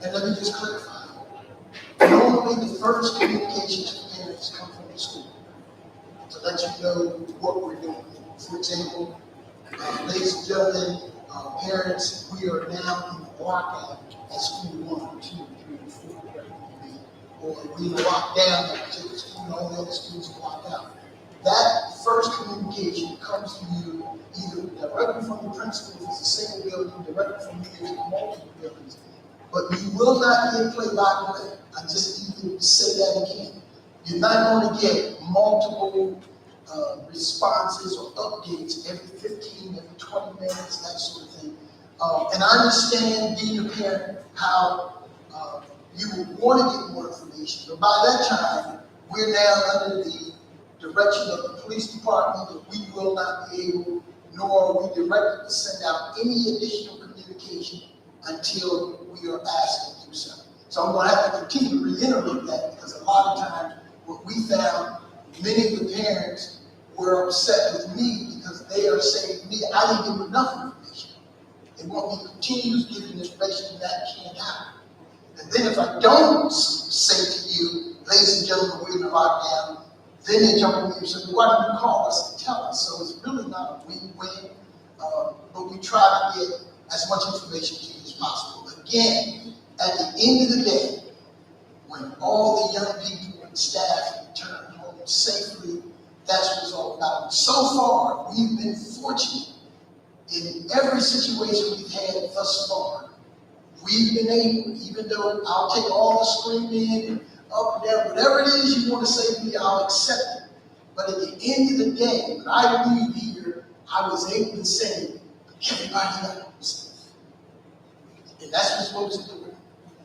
And let me just clarify. Normally, the first communication to parents come from the school to let you know what we're doing. For example, ladies and gentlemen, parents, we are now in lockout at school 1, 2, 3, 4, whatever it may be. Or we locked down at a particular school, and all the other schools are locked out. That first communication comes to you either directly from the principal if it's a single building, directly from me if it's multiple buildings. But you will not get play-by-play. I just need to say that again. You're not going to get multiple responses or updates every 15, every 20 minutes, that sort of thing. And I understand being a parent how you would want to get more information. But by that time, we're now under the direction of the police department that we will not be able, nor are we directed to send out any additional communication until we are asked to do so. So I'm going to have to continue to reiterate that because a lot of times what we found, many of the parents were upset with me because they are saying to me, I didn't give them enough information. They want me to continue to give them information that can't happen. And then if I don't say to you, ladies and gentlemen, we're in a lockdown, then they jump on me and say, well, why didn't you call us to tell us? So it's really not a win-win, but we try to get as much information to you as possible. Again, at the end of the day, when all the young people and staff return home safely, that's what it's all about. So far, we've been fortunate in every situation we've had thus far. We've been able, even though I'll take all the screaming and up and down, whatever it is you want to say to me, I'll accept it. But at the end of the day, when I leave here, I was able to say, everybody knows. And that's what's supposed to do.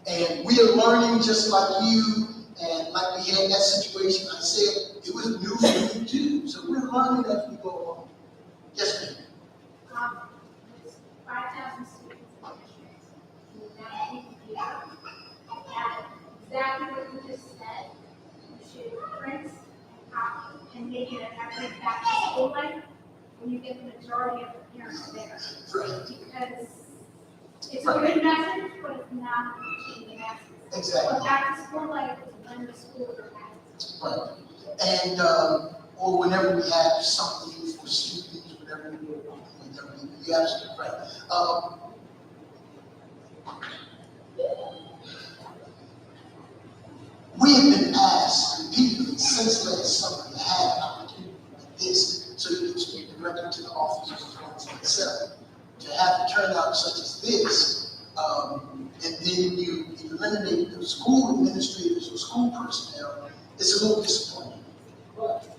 And we are learning just like you, and like we had that situation, I said, it was new for me too. So we're learning as we go along. Yes, ma'am. There's 5,000 students in the district. Exactly what you just said. You should print and copy and make it an every back to school life when you get the majority of the parents there. Because it's a good message, but it's not the message. Exactly. But back to school life is when the school has. Right. And, or whenever we have something for students, whatever we do, you're absolutely right. We have been asked repeatedly since last summer to have an opportunity like this, so you can speak directly to the officers as well as myself, to have a turnout such as this, and then you eliminate the school administrators or school personnel. It's a little disappointing. But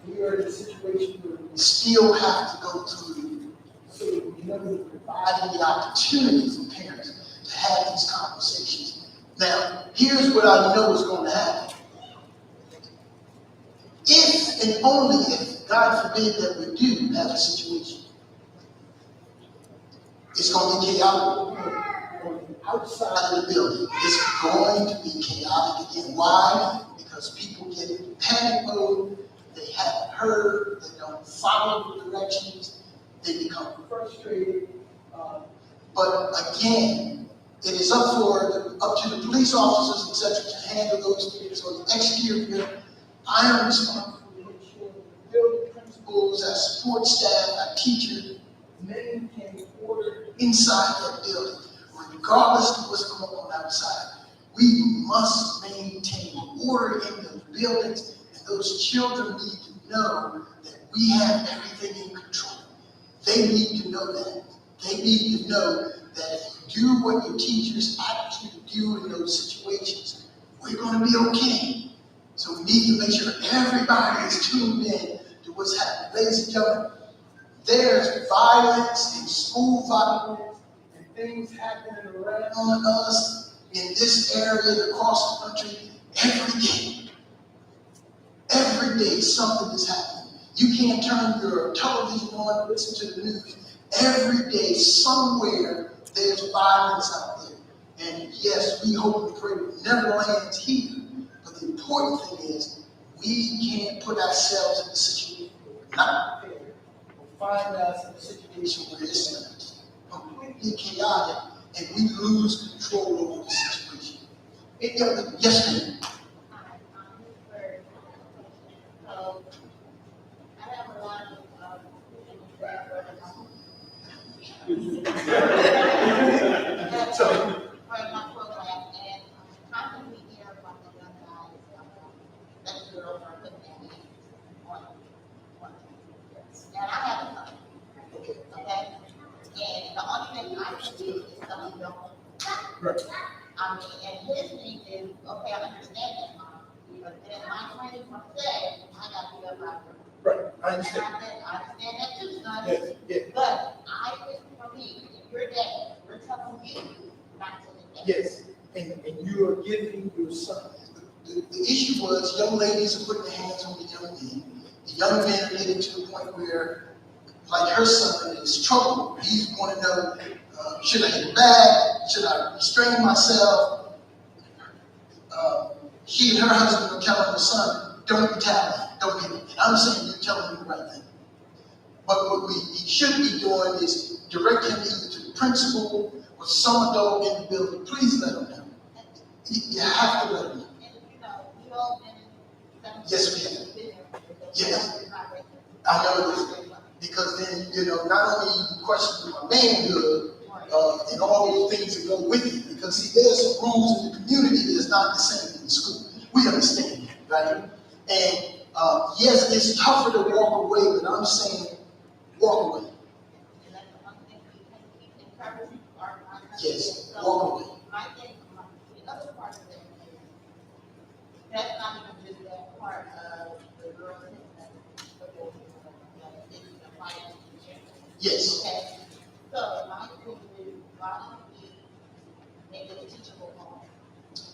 we are in a situation where we still have to go through, so we're providing the opportunity for parents to have these conversations. Now, here's what I know is going to happen. If and only if, God forbid, that we do have a situation, it's going to be chaotic. On the outside of the building, it's going to be chaotic again. Why? Because people get in panic mode, they haven't heard, they don't follow the directions, they become frustrated. But again, it is up to the police officers, etc., to handle those things or to execute them. I am responsible to make sure that the building principals, our support staff, our teachers maintain order inside that building, regardless of what's going on outside. We must maintain order in those buildings, and those children need to know that we have everything in control. They need to know that. They need to know that if you do what your teachers ask you to do in those situations, we're going to be okay. So we need to make sure everybody is tuned in to what's happening. Ladies and gentlemen, there's violence and school violence and things happening around us in this area and across the country every day. Every day something is happening. You can't turn your television on and listen to the news. Every day, somewhere, there's violence out there. And yes, we hope and pray it never lands here. But the important thing is, we can't put ourselves in a situation where we're not prepared or find us in a situation where it's completely chaotic and we lose control over the situation. Yes, ma'am. I have a lot of, So, for my program, and constantly hear from the young guys, that girls are putting their hands on. And I have a son, okay? And the only thing I can do is tell him don't. right. I mean, and his thing is, okay, I understand that, Mom, but then my training from today, I got to be up out there. Right, I And understand. I understand that too, son. Yes, yes, But I, for me, if you're dad, we're telling you not to do that. yes. And you are giving your son. The issue was young ladies are putting their hands on the young men. The young men are getting to the point where, like her son is troubled. He's want to know, should I hit back? Should I restrain myself? She and her husband are telling her son, don't retaliate, don't hit him. And I'm saying you're telling him the right thing. But what he should be doing is direct him either to the principal or some adult in the building. Please let him know. You have to let him know. And, you know, we all been in. Yes, we have. Yes. I know this, because then, not only you question my manhood, and all those things that go with it, because see, there's some rules in the community that's not the same in the school. We understand that, right? And yes, it's tougher to walk away, but I'm saying walk away. And that's the one thing we can keep encouraging our. Yes, walk away. I think the other part of it is, that's not even just that part of the girls and the boys, it's the fight. Yes, Okay, so my thing is, why don't we make it a teachable moment?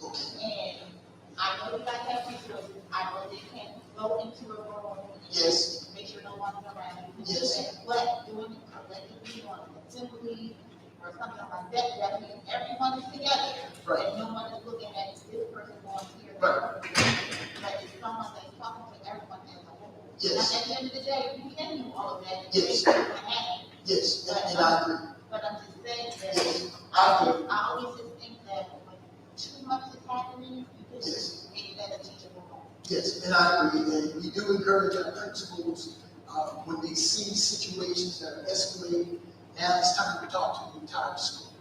okay, And I know you guys have teachers, I know they can go into a room. yes, Make sure no one's around. Yes. But doing it collectively on assembly or something like that, that means everyone is together. Right. And no one is looking at this person going here. Right. But it's someone that's talking to everyone as a whole. yes, And at the end of the day, we can do all of that. Yes. It's gonna happen. yes, and I agree. But I'm just saying that. Yes, I agree. I always just think that when too much is happening, you can Yes. just make that a teachable moment. Yes, and I agree, and we do encourage our principals, when they see situations that are escalating, now it's time to talk to the entire school.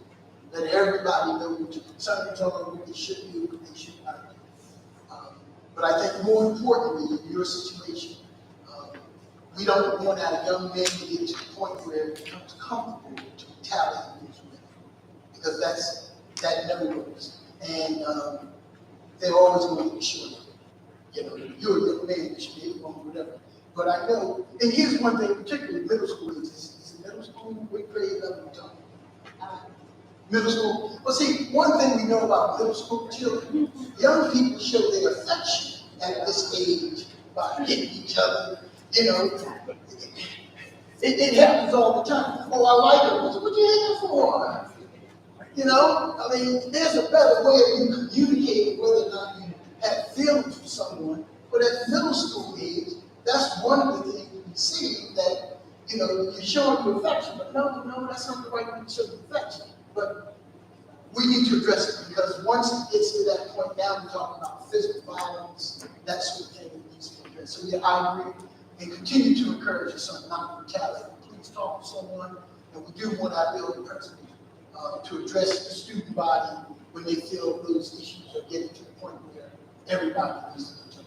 Let everybody know what your concerns are, what they should do, what they should not do. But I think more importantly, in your situation, we don't want our young men to get to the point where it becomes comfortable to retaliate against women, because that never works. And they're always going to be sure. You're a young man, you should be able to whatever. But I know, and here's one thing, particularly middle school, is it middle school? What grade level we talking? Middle school. Well, see, one thing we know about middle school children, young people show their affection at this age by hitting each other. It happens all the time. Oh, I like her. What you hitting for? I mean, there's a better way of you communicating whether or not you have feelings for someone. But at middle school age, that's one of the things we see that, you're showing your affection, but no, that's not the right way to show your affection. But we need to address it, because once it gets to that point, now we're talking about physical violence, that sort of thing that needs to be addressed. So yeah, I agree, and continue to encourage your son not to retaliate. Please talk to someone, and we do want our building principals to address the student body when they feel those issues are getting to the point where everybody needs to be talking.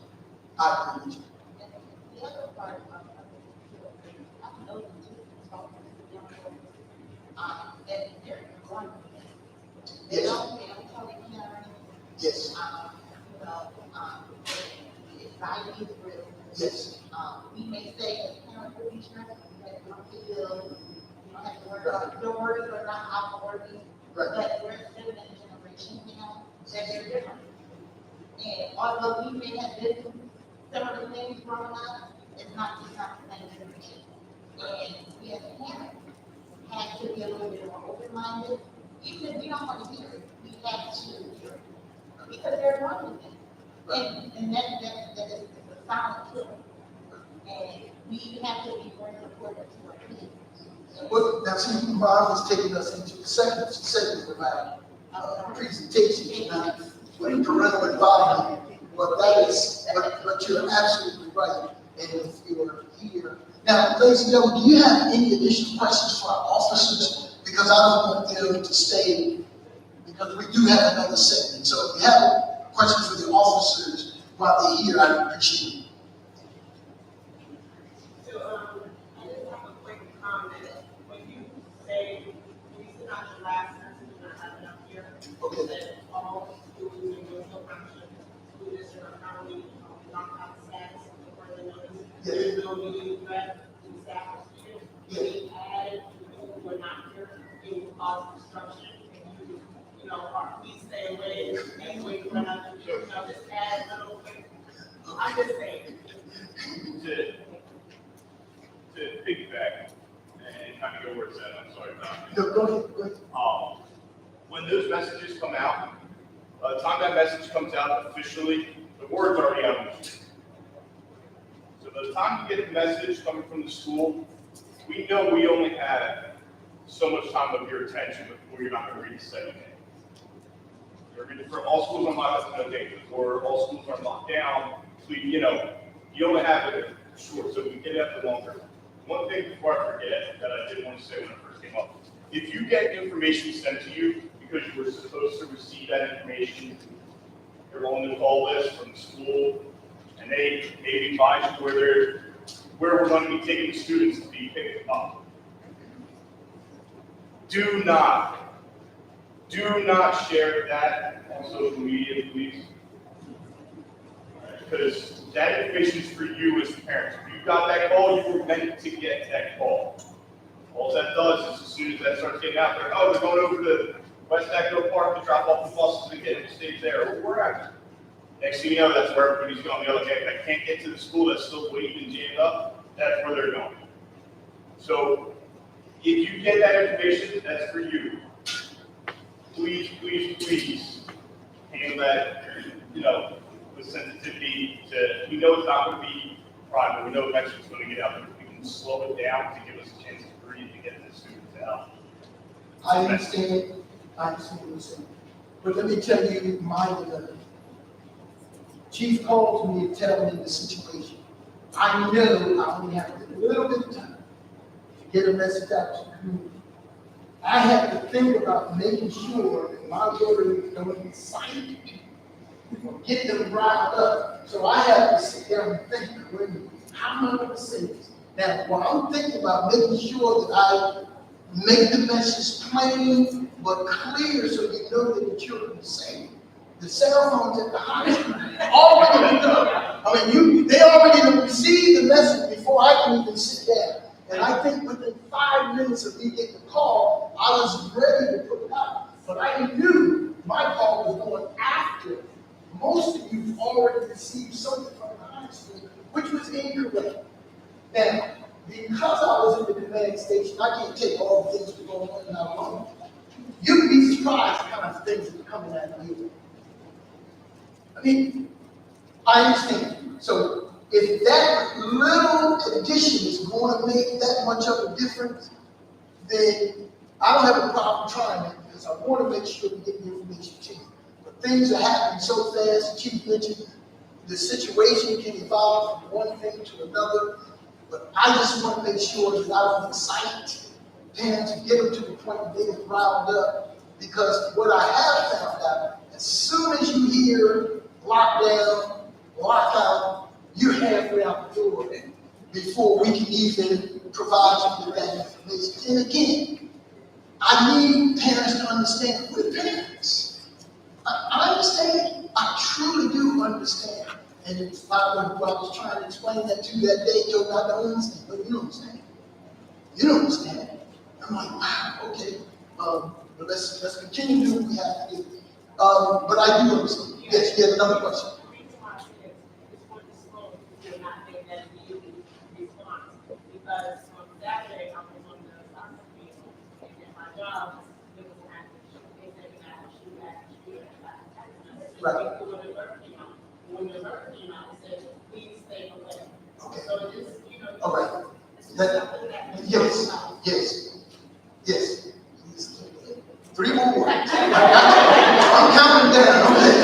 I agree with you. The other part of I know you do talk to the young folks, that they're going. They Yes. don't tell their parents, Yes, anxiety is real. yes, We may say as parents, we'll be stressed, we have to come to you don't have to worry about your worries or not our worries. right, But we're living in a generation now that they're different. And although we may have been through similar things growing up, it's not the same generation. And we as a parent have to be a little bit more open-minded, even if we don't want to hear it, we have to hear it. Because they're wrong with it. And that is a silent killer. And we have to be very supportive to our kids. Well, now see, Bob was taking us into the second segment of our presentation tonight with parental involvement. But that is, but you're absolutely right. And if you're here. Now, ladies and gentlemen, do you have any additional questions for our officers? Because I don't want them to stay, because we do have another segment. So if you have questions for the officers while they're here, I appreciate it. So, I just have a quick comment. When you say, when you sit on your last sentence, you're not having up here, Okay. that all schools in your function, school district are currently not have status for the notice. There is no immediate threat to staff or students. They added people who are not here, it will cause disruption. And you know, please stay away, anyway, you run out of, just add a little bit. I'm just saying. To piggyback and kind of go where it's at, I'm sorry about No, go ahead. when those messages come out, by the time that message comes out officially, the word's already out on the street. So by the time you get the message coming from the school, we know we only have so much time of your attention before you're not going to read the second name. For all schools are locked up, no danger, or all schools are locked down, so you only have it short, so we get after longer. One thing before I forget that I did want to say when I first came up, if you get information sent to you because you were supposed to receive that information, you're on the call list from the school, and they maybe advise you where we're going to be taking the students to be picked up. Do not share that on social media, please. Because that information is for you as the parents. If you got that call, you were meant to get that call. All that does is as soon as that starts getting out there, oh, they're going over to West Echo Park to drop off the buses and get them to stay there, or wherever. Next thing you know, that's where everybody's going. The other day, if I can't get to the school that's still waiting and jammed up, that's where they're going. So if you get that information, that's for you. Please, please, please handle that, with sensitivity to, we know it's not going to be private, we know eventually it's going to get out there. We can slow it down to give us a chance to breathe to get the students out. I understand what you're saying. But let me tell you my dilemma. Chief called me and tell me the situation. I know I only have a little bit of time to get a message out to the community. I have to think about making sure that my word don't incite people, get them riled up. So I have to sit down and think, wait a minute, how am I going to say this? Now, while I'm thinking about making sure that I make the message plain but clear so you know that the children are safe, the cell phones at the high school already know. They already received the message before I can even sit down. And I think within 5 minutes of me getting the call, I was ready to put it out. But I knew my call was going after most of you already received something from the high school, which was incorrect. Now, because I was in the command station, I can't take all the things that are going on in our home. You'd be surprised the kind of things that are coming out of you. I understand. So if that little addition is going to make that much of a difference, then I don't have a problem trying it because I want to make sure we get the information to you. But things are happening so fast. The Chief mentioned the situation can evolve from one thing to another. But I just want to make sure that I don't excite parents and get them to the point where they get riled up. Because what I have found out, as soon as you hear lockdown, lockout, you're halfway out the door before we can even provide you with that information. And again, I need parents to understand we're parents. I understand. I truly do understand. And it's not when I was trying to explain that to you that day, Joe, I don't understand. But you don't understand. You don't understand. I'm like, wow, okay. But let's continue to do what we have to do. But I do understand. Yes, you have another question. office, there was an active, they said we had to shoot back, Right. When the alert came out, it said, please stay away. Okay. So it is, you know. All right. It's That- something that. Yes, yes. 3 more words. I'm counting down, okay?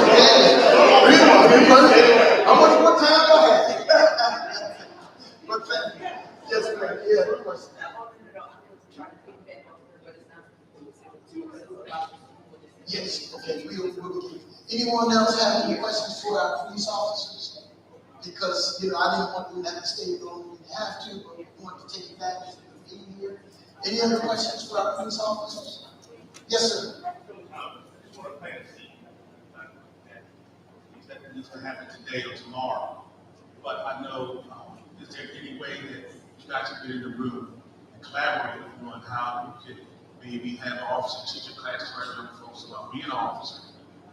3 more. How much more time do I have? But yes, ma'am, yeah, of course. Yes, okay, we'll begin. Anyone else have any questions for our police officers? Because, you know, I didn't want them to have to stay longer than they have to, but we want to take advantage of them being here. Any other questions for our police officers? Yes, sir. Just want to plant a seed. That it's going to happen today or tomorrow. But I know, is there any way that you guys can get in the room and collaborate on how we could maybe have an officer teach a class to our young folks about being an officer?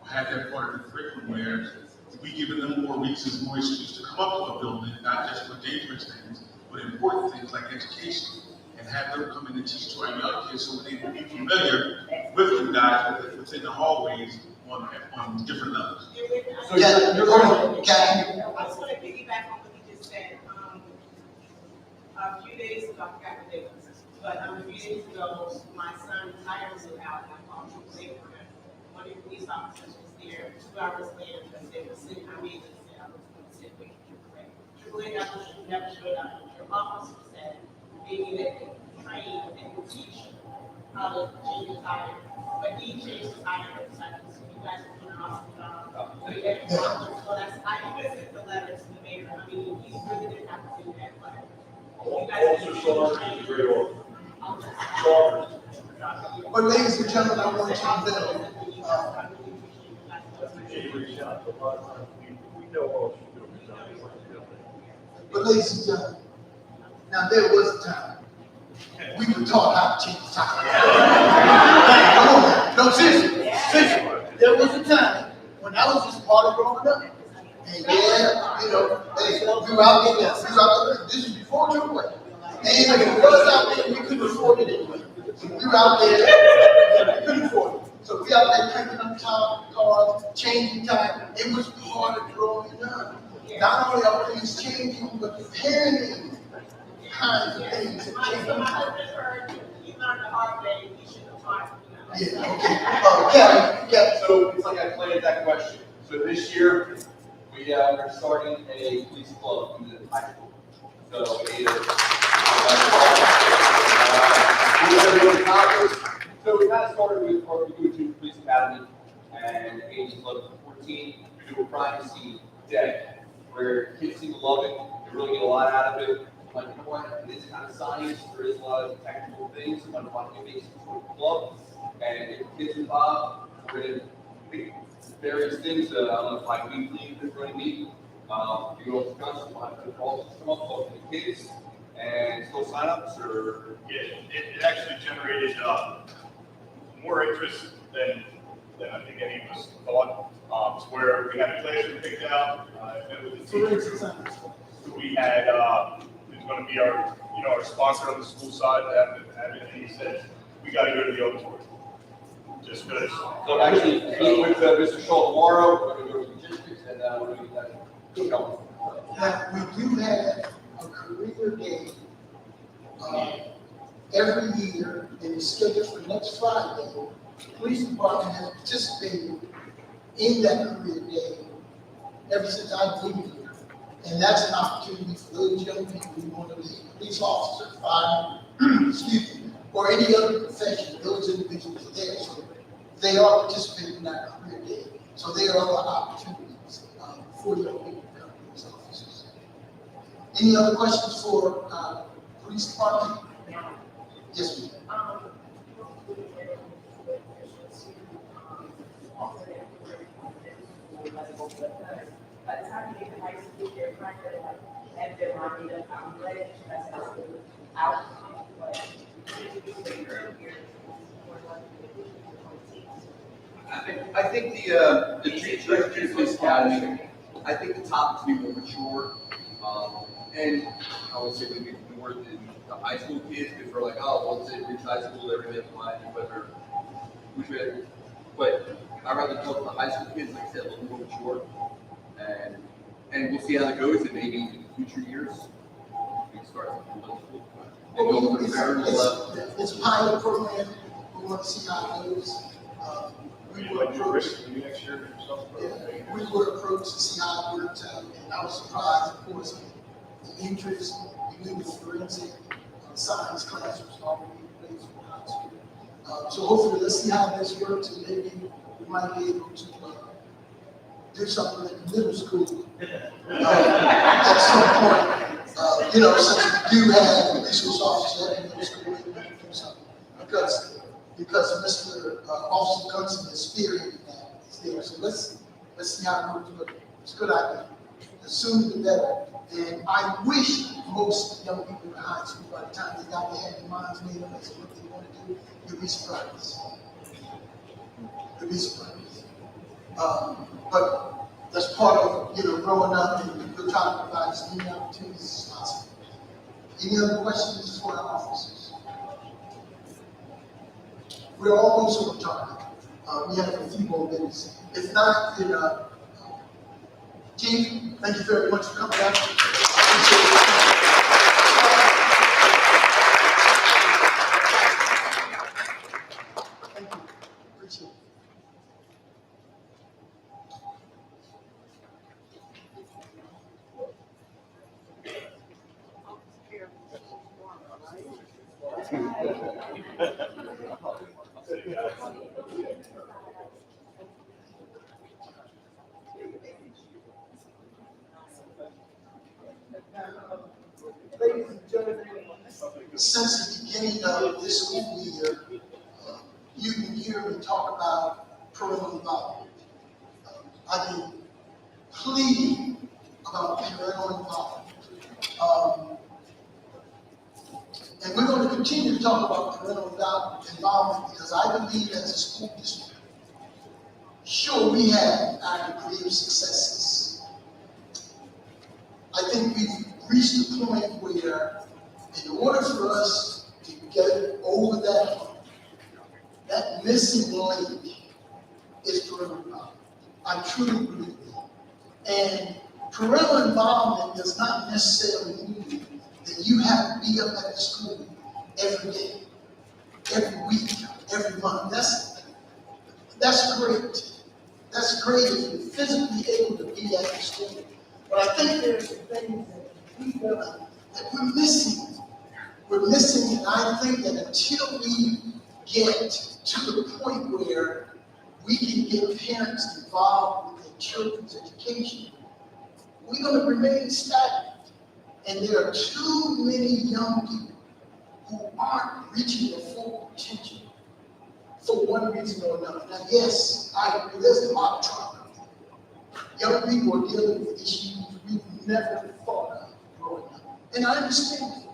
Or have that part of the curriculum where we giving them more reasons, more excuses to come up to a building, not just for dangerous things, but important things like education. And have them come in and teach to our young kids so they will be familiar with you guys within the hallways on different levels. So you're going to, Kathy? I just want to piggyback on what you just said. A few days ago, I forgot what day it was, but a few days ago, my son Tyler was out and I called him to for him. One of the police officers was there 2 hours later because they were sitting, I mean, they said I was going to sit with AAA. AAA never showed up. Your officer said maybe they could train and teach how to change the tire. But he changed the tire every second, so you guys are doing an awesome job. So that's, I visit the letter to the mayor. I mean, he really didn't have to do that, but you guys Officer are Sarge training. is a great officer. But ladies and gentlemen, I want you to know, That's the key to the shot. A lot of times we know all she's doing is not what she's doing. but ladies and gentlemen, now there was a time we were taught how to change the tire. Come on, now. No, seriously. There was a time when I was just part of growing up. And yeah, you know, hey, we were out there, this is before AAA. And if it was out there, we couldn't afford it anyway. We were out there, we couldn't afford it. So we out there cranking up cars, changing time. It was part of growing up. Not only are things changing, but the parenting kinds of things have My changed. husband heard, he learned the hard way, he should have taught, you know. Yeah, okay. Kevin. So it's like I planned that question. So this year, we are starting a police club in the high school. So we so we kind of started with our Gucci Police Academy and ages 11 to 14. We do a crime scene day where kids seem to love it. They really get a lot out of it. Like, you know what? It is kind of science. There is a lot of technical things. I'm going to want to make some sort of club and get the kids involved. We're going to pick various things. I don't know if like weekly they're going to meet. You go to the council, we'll have the calls come up, talk to the kids, and still sign-ups or. Yeah, it actually generated more interest than I think any of us thought. To where we had a classroom picked out, met with the teachers. We had, it's going to be our, you know, our sponsor on the school side, and he said, we got to go to the auditorium. Just because. So actually, meet with Mr. Shaw tomorrow, we're going to go to logistics, and we're going to get that going. Now, we do have a career day every year, and it's scheduled for next Friday. The police department has participated in that career day ever since I've been here. And that's an opportunity for those young people who want to be a police officer, fireman, excuse me, or any other profession. Those individuals are there, so they are participating in that career day. So there are other opportunities for young people to become police officers. Any other questions for police department? Yes, ma'am. By the time you get to high school, they're trying to like have their mind up. I'm glad that you guys have school out. I think the Treasury Police Academy, I think the top is to be more mature, and I would say maybe more than the high school kids, because we're like, oh, once they reach high school, they're gonna apply, whether, which way, but I'd rather talk to the high school kids, like I said, a little more mature, and we'll see how that goes, and maybe in future years, we can start something middle school. And go to the very level. It's a pilot program, we want to see how it goes. We will approach, Next year, yourself. we will approach to see how it worked out, and I was surprised, of course, the interest, we knew the forensic science class was already in place for high school. So hopefully, let's see how this works, and maybe we might be able to do something at the middle school. At some point, since we do have a resource officer at the middle school, maybe we can do something. Because Mr. Officer Gunson is spearheading that, is there. So let's see how it works, but it's a good idea. The sooner the better. And I wish most young people in high school, by the time they got their minds made up as to what they want to do, you'd be surprised. You'd be surprised. But that's part of, growing up, and we're trying to provide as many opportunities as possible. Any other questions for our officers? We're almost on target. We have a few more minutes. If not, then, Chief, thank you very much for coming out. Thank you. Appreciate it. Ladies and gentlemen, since the beginning of this school year, you can hear me talk about parental involvement. I've been pleading about parental involvement. And we're going to continue to talk about parental involvement because I believe as a school district, sure, we have our degree of successes. I think we've reached the point where in order for us to get over that missing link is parental involvement. I truly believe that. And parental involvement does not necessarily mean that you have to be up at the school every day, every week, every month. That's great. That's great if you're physically able to be at the school. But I think there's some things that we're missing. We're missing, and I think that until we get to the point where we can get parents involved with their children's education, we're going to remain stagnant. And there are too many young people who aren't reaching their full potential for one reason or another. Now, yes, I agree, there's a lot of trauma. Young people are dealing with issues we've never thought of growing up. And I understand.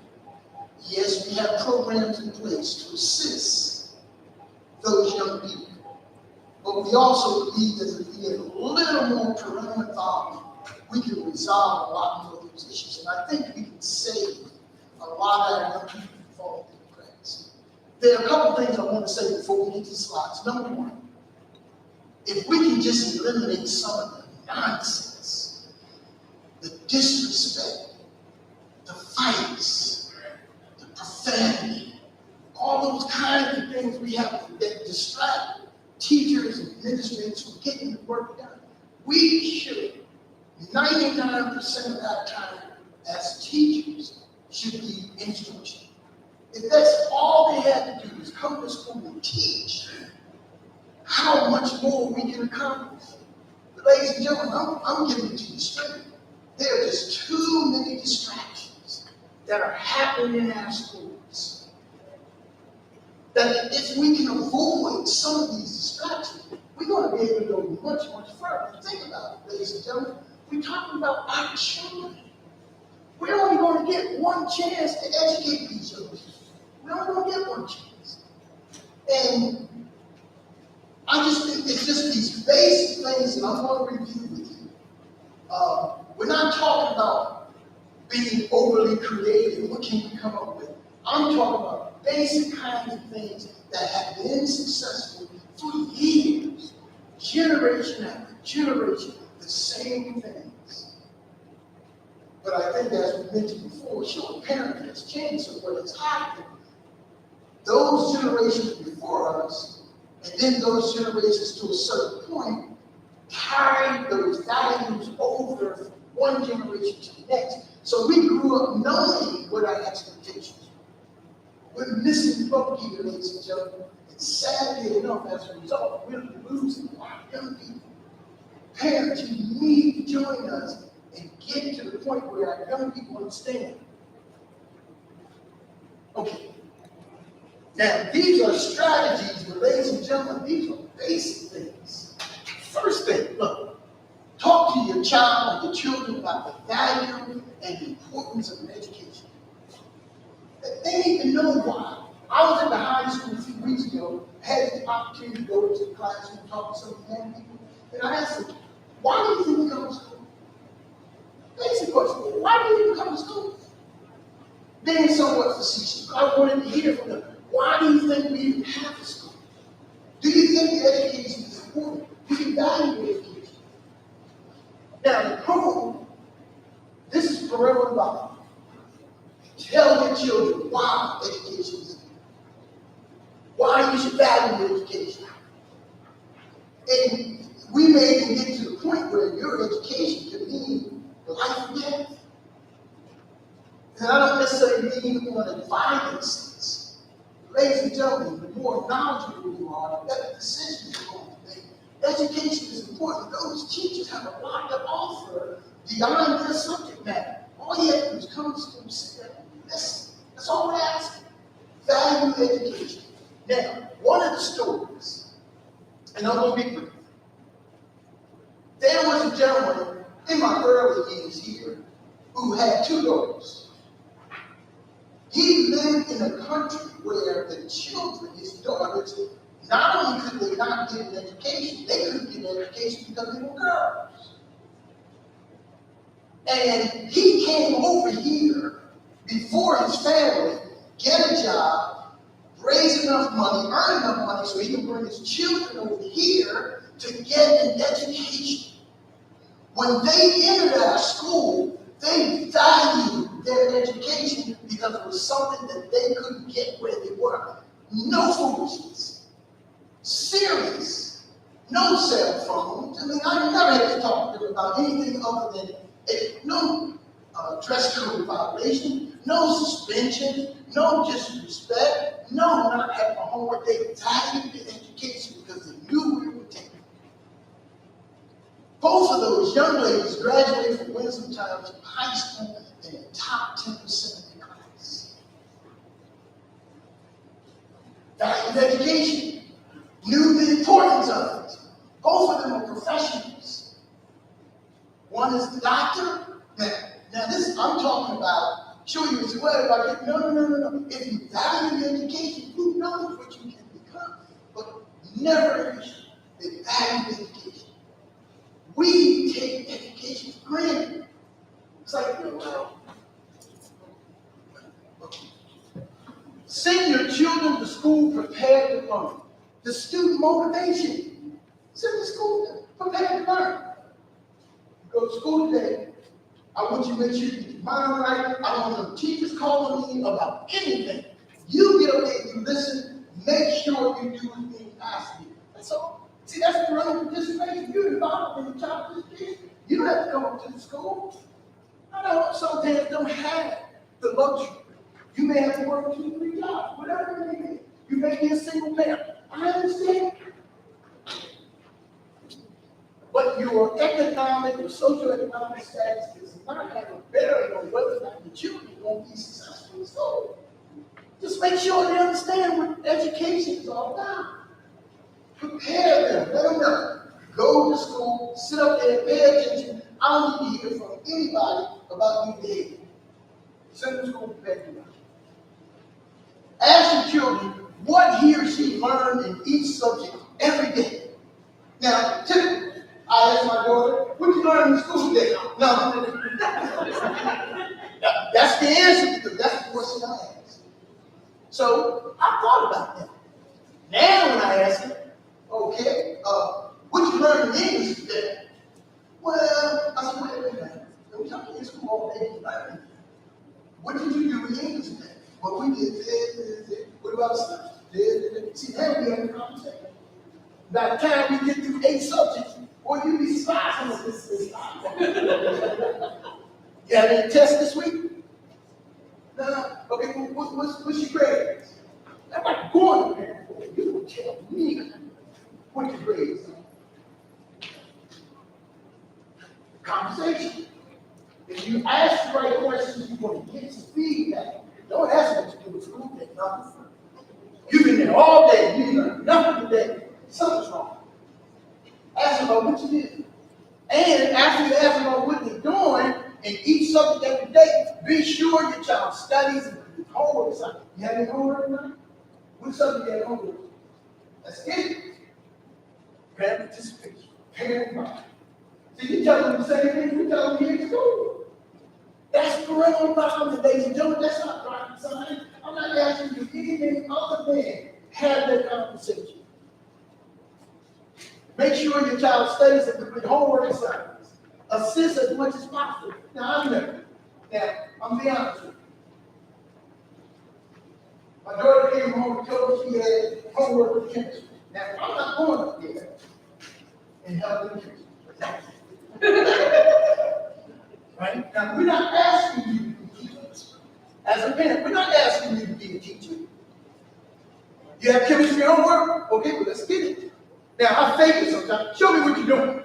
Yes, we have programs in place to assist those young people. But we also believe that if we get a little more parental involvement, we can resolve a lot more of those issues. And I think we can save a lot of our young people from falling through the cracks. There are a couple of things I want to say before we get to the slides. Number one, if we can just eliminate some of the nonsense, the disrespect, the fights, the profanity, all those kinds of things we have that distract teachers and administrators from getting the work done. We should, 99% of our time as teachers should be instruction. If that's all they had to do is come to school and teach, how much more we can accomplish. But ladies and gentlemen, I'm giving it to you straight. There are just too many distractions that are happening in our schools. That if we can avoid some of these distractions, we're going to be able to go much, much further. Think about it, ladies and gentlemen. We're talking about our children. We're only going to get one chance to educate these young people. We're only going to get one chance. And I just think it's just these basic things that I'm going to review with you. We're not talking about being overly creative. What can we come up with? I'm talking about basic kinds of things that have been successful for years, generation after generation, the same things. But I think, as we mentioned before, sure, parenting has changed, so what has happened, those generations before us, and then those generations to a certain point, carried those values over from one generation to the next. So we grew up knowing what our expectations were. We're missing both here, ladies and gentlemen. And sadly enough, as a result, we're losing a lot of young people. Parents, you need to join us and get to the point where our young people understand. Okay. Now, these are strategies, but ladies and gentlemen, these are basic things. First thing, look, talk to your child or your children about the value and the importance of an education. They need to know why. I was in the high school a few weeks ago, had the opportunity to go into the classroom and talk to some of the young people, and I asked them, why do you think we come to school? Basic question, why do you come to school? Being somewhat facetious, I wanted to hear from them, why do you think we even have a school? Do you think the education is important? Do you value education? Now, the proof, this is parental life. Tell your children why education is important, why you should value education. And we may even get to the point where your education can mean life or death. And I don't necessarily mean on a violent sense. Ladies and gentlemen, the more knowledgeable you are, the better decisions you're going to make. Education is important. Those teachers have a lot to offer beyond their subject matter. All you have to do is come to school and sit there and listen. That's all we're asking. Value education. Now, one of the stories, and I'm going to be brief. There was a gentleman in my early years here who had two daughters. He lived in a country where the children, his daughters, not only could they not get an education, they couldn't get an education because they were girls. And he came over here before his family, get a job, raise enough money, earn enough money so he can bring his children over here to get an education. When they entered our school, they valued their education because it was something that they couldn't get where they were. No foolishness. Serious. No cell phones. I mean, I never had to talk to them about anything other than no dress code violation, no suspension, no disrespect, no not having a homework. They valued the education because they knew we would take it. Both of those young ladies graduated from Winston Township High School in the top 10% of the class. Valued education, knew the importance of it. Both of them are professionals. One is the doctor. Now this, I'm talking about, sure you say, well, if I get, no. If you value the education, who knows what you can become? But never they value education. We take education for granted. It's like, well, send your children to school prepared to learn. The student motivation. Send the school prepared to learn. You go to school today, I want you to make sure you get your mind right. I don't want the teachers calling me about anything. You get up there, you listen, make sure you do what's being asked of you. That's all. See, that's parental participation. You're involved in the child's education. You don't have to come up to the school. I know some parents don't have the luxury. You may have to work 2, 3 jobs, whatever it may be. You may be a single parent. I understand. But your economic or socioeconomic status does not have a bearing on whether or not the children won't be successful in school. Just make sure they understand what education is all about. Prepare them, let them know. Go to school, sit up there, pay attention. I don't need to hear from anybody about your behavior. Send them to school prepared to learn. Ask your children what he or she learned in each subject every day. Now, typically, I ask my daughter, what did you learn in school today? No. That's the answer because that's the question I ask. So I thought about that. Now when I ask him, okay, what you learn in English today? Well, I said, wait a minute. We talking in school all day learning. What did you do in English today? Well, we did this. What about stuff? See, now we have a conversation. By the time we get through 8 subjects, boy, you be surprised. You have any tests this week? No. Okay, what's your grades? I'm not going there. You will tell me what your grades are. Conversation. If you ask the right questions, you're going to get some feedback. Don't ask what you do with school, take nothing. You've been there all day, you learned nothing today. Something's wrong. Ask them about what you did. And after you ask them about what they're doing, in each subject every day, be sure your child studies and does homework assignment. You have any homework tonight? What subject you have homework? That's it. Parent participation. Parent mind. See, you tell them the same thing we tell them here in school. That's parental involvement, ladies and gentlemen. That's not rocket science. I'm not asking you anything other than have that conversation. Make sure your child studies and complete homework assignments. Assist as much as possible. Now, I'm there. Now, I'm being honest with you. My daughter came home and told me she had homework with chemistry. Now, I'm not going up there and helping chemistry. Right? Now, we're not asking you to be teachers. As a parent, we're not asking you to be a teacher. You have chemistry homework? Okay, well, let's get it. Now, I fake it sometimes. Show me what you're doing.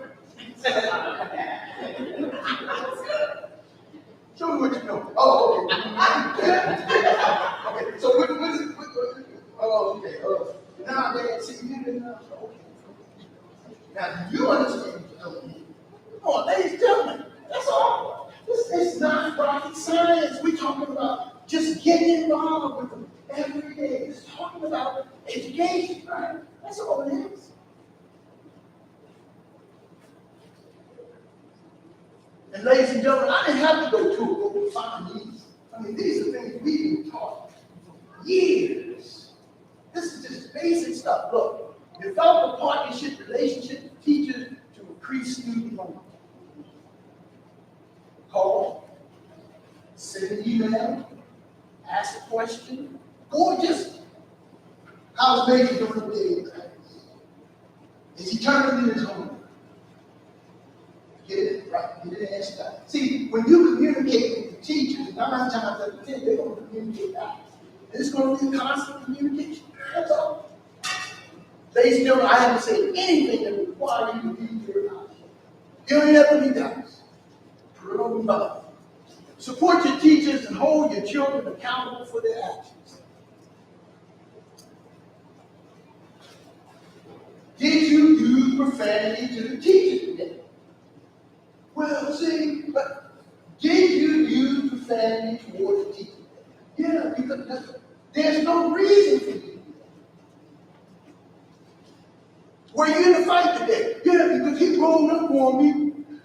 Show me what you're doing. Oh, okay. Okay, so what is it? Oh, okay. Now, Dad, see, you didn't know. Okay. Now, do you understand what you're doing? Come on, ladies, tell me. That's all. This is not rocket science. We're talking about just getting involved with them every day. Just talking about education, right? That's all it is. And ladies and gentlemen, I didn't have to go to a book to find these. I mean, these are things we've been taught for years. This is just basic stuff. Look, develop a partnership relationship with teachers to increase student learning. Call, send an email, ask a question, or just, how's Baby doing today in class? Is he turning in his homework? Get it right, get it answered out. See, when you communicate with the teachers, 9 times out of 10, they're going to communicate back. And it's going to be a constant communication. That's all. Ladies and gentlemen, I haven't said anything that requires you to leave your house. You don't have to leave the house. Support your teachers and hold your children accountable for their actions. Did you use profanity to the teacher today? Well, see, but did you use profanity toward the teacher? Yeah, because there's no reason for you to do that. Were you in a fight today? Yeah, because he rolled up on me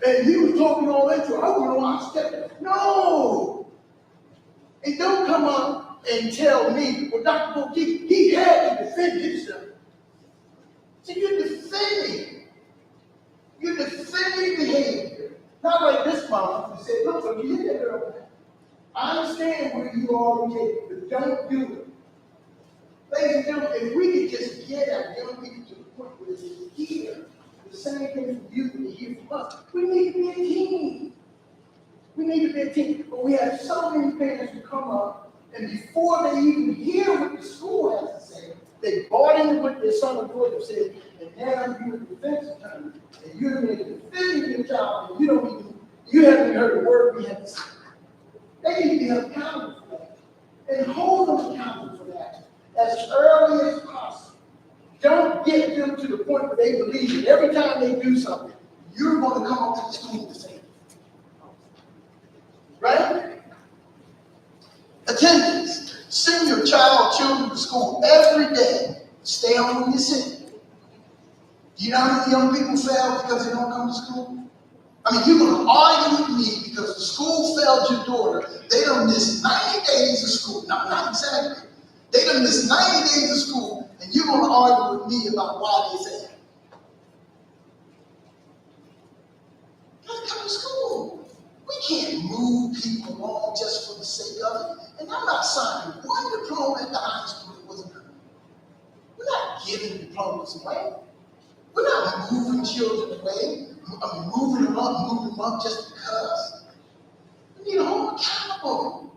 and he was talking all that to I don't know why I stepped. No! And don't come up and tell me, well, Dr. Bokeem, he had to defend himself. See, you're defending. You're defending behavior. Not like this mom who said, look, you hit that girl. I understand where you are today, but don't do it. Ladies and gentlemen, if we could just get our young people to the point where they hear the same thing from you that they hear from us, we need to be a team. We need to be a team. But we have so many parents who come up, and before they even hear what the school has to say, they bought into what their son or daughter said, and now you're the defense attorney, and you're defending your child, and you haven't even heard a word we have to say. They need to be accountable for that, and hold them accountable for that as early as possible. Don't get them to the point where they believe that every time they do something, you're going to come up to the school to say it. Right? Attendance. Send your children to school every day. Stay home when you're sick. Do you know how many young people fail because they don't come to school? I mean, you're going to argue with me because the school failed your daughter. They don't miss 90 days of school. No, not exactly. They done missed 90 days of school, and you're gonna argue with me about why they said. Gotta come to school. We can't move people along just for the sake of it. And I'm not signing one diploma at the high school that wasn't earned. We're not giving diplomas away. We're not moving children away. I mean, moving them up just because. We need to hold them accountable.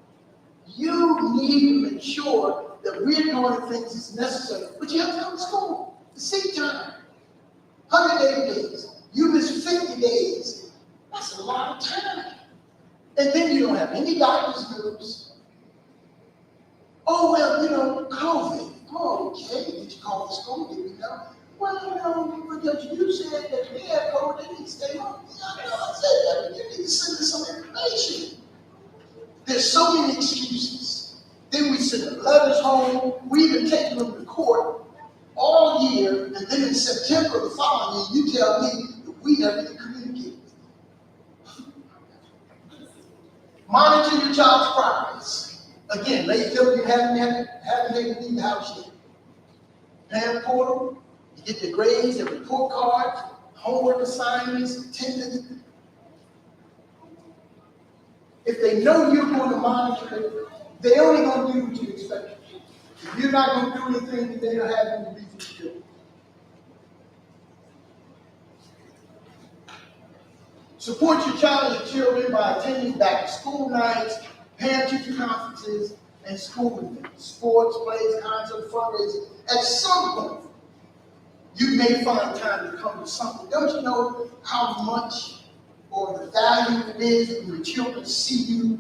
You need to make sure that we're doing the things that's necessary. But you have to come to school. The sick time. 180 days. You miss 50 days. That's a lot of time. And then you don't have any doctor's groups. Oh, well, you know, COVID. Oh, okay. Did you call the school? Did we know? Well, you know, because you said that we had COVID, they need to stay home. Yeah, I know I said that, but you need to send us some information. There's so many excuses. Then we send letters home. We even take them to court all year, and then in September the following year, you tell me that we never even communicated. Monitor your child's progress. Again, they feel you haven't even leave the house yet. Parent portal, you get their grades, their report cards, homework assignments, attendance. If they know you're going to monitor it, they're only going to do what you expect. If you're not going to do anything, they don't have any reason to do it. Support your child and your children by attending back to school nights, parent-teacher conferences, and school events, sports, plays, concerts, fundraisers. At some point, you may find time to come to something. Don't you know how much or the value it is when your children see you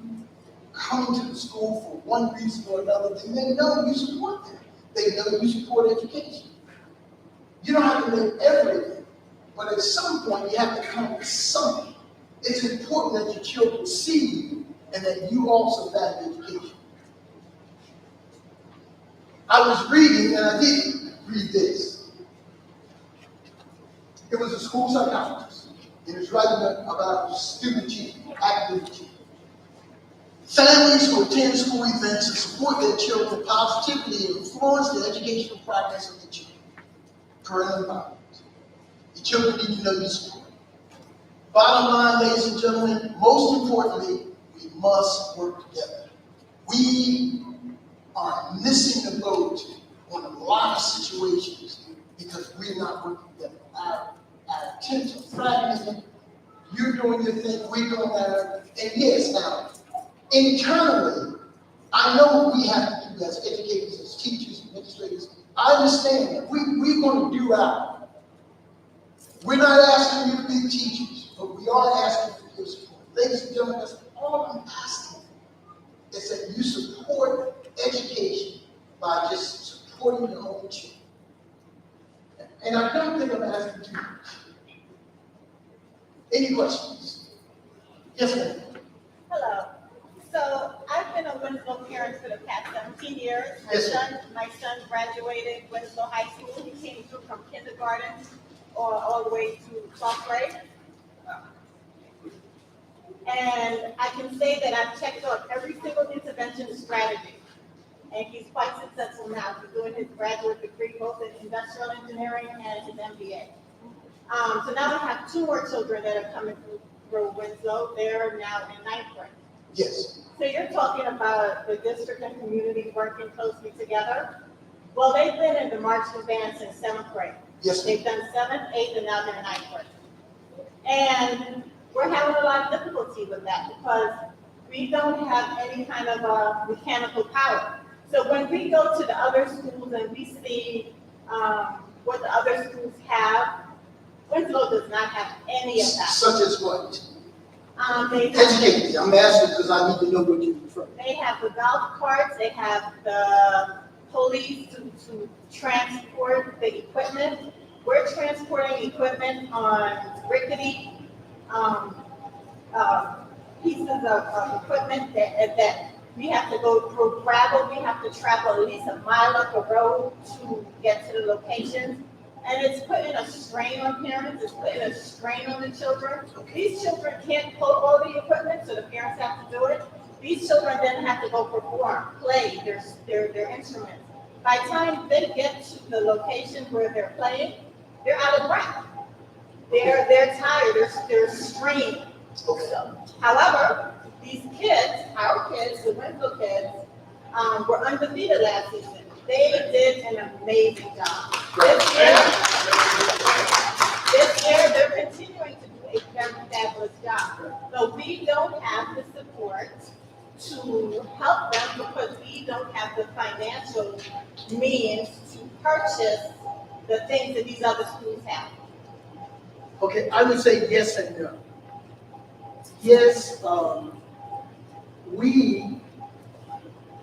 coming to the school for one reason or another? They know you support them. They know you support education. You don't have to make everything, but at some point you have to come with something. It's important that your children see you and that you also value education. I was reading, and I did read this. It was a school psychologist. It was writing about student achievement, academic achievement. Families who attend school events and support their children positively influence the educational progress of their children. Parental environment. The children need to know you support. Bottom line, ladies and gentlemen, most importantly, we must work together. We are missing the boat on a lot of situations because we're not working together. Our attempts are fragmented. You're doing your thing, we're doing that. And yes, now, internally, I know what we have to do as educators, as teachers, administrators. I understand that we're going to do our. We're not asking you to be teachers, but we are asking for your support. Ladies and gentlemen, that's all I'm asking. Is that you support education by just supporting your own children. And I don't think I'm asking too much. Any questions? Yes, ma'am. Hello. So I've been a Winslow parent for the past 17 years. My son graduated Winslow High School. He came through from kindergarten all the way to 12th grade. And I can say that I've checked off every single intervention strategy. And he's quite successful now. He's doing his graduate degree both in industrial engineering and his MBA. So now I have two more children that are coming through Winslow. They're now in 9th grade. Yes. So you're talking about the district and community working closely together. Well, they've been in the marching band since 7th grade. Yes. They've done 7th, 8th, and now they're in 9th grade. And we're having a lot of difficulty with that because we don't have any kind of mechanical power. So when we go to the other schools and we see what the other schools have, Winslow does not have any of that. Such as what? Educate me. I'm asking because I need to know what you're referring to. They have the golf carts, they have the police to transport the equipment. We're transporting equipment on rickety pieces of equipment that we have to go through gravel. We have to travel at least a mile up a road to get to the locations. And it's putting a strain on parents, it's putting a strain on the children. These children can't pull all the equipment, so the parents have to do it. These children then have to go perform, play their instruments. by the time they get to the location where they're playing, they're out of breath. They're tired, they're strained. So, however, these kids, our kids, the Winslow kids, were undefeated last season. They did an amazing job. This year, they're continuing to do a very fabulous job. But we don't have the support to help them because we don't have the financial means to purchase the things that these other schools have. Okay, I would say yes and no. Yes, we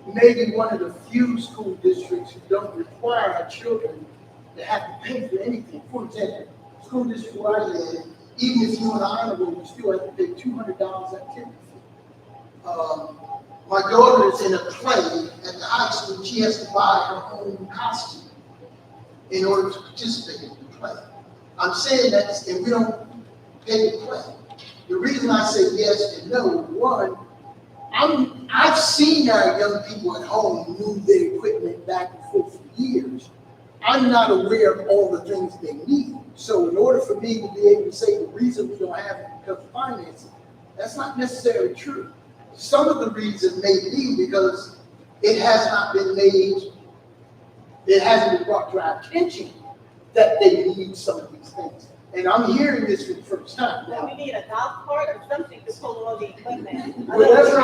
may be one of the few school districts who don't require our children to have to pay for anything. For example, school district where I live in, even if you're an honorable, you still have to pay $200 activity fee. My daughter is in a play at the high school. She has to buy her own costume in order to participate in the play. I'm saying that, and we don't pay to play. The reason I say yes and no, one, I've seen our young people at home move their equipment back and forth for years. I'm not aware of all the things they need. So in order for me to be able to say the reason we don't have it because of financing, that's not necessarily true. Some of the reason may be because it has not been made, it hasn't been brought to our attention that they need some of these things. And I'm hearing this for the first time. Now, we need a golf cart or something to pull all the equipment. Whatever.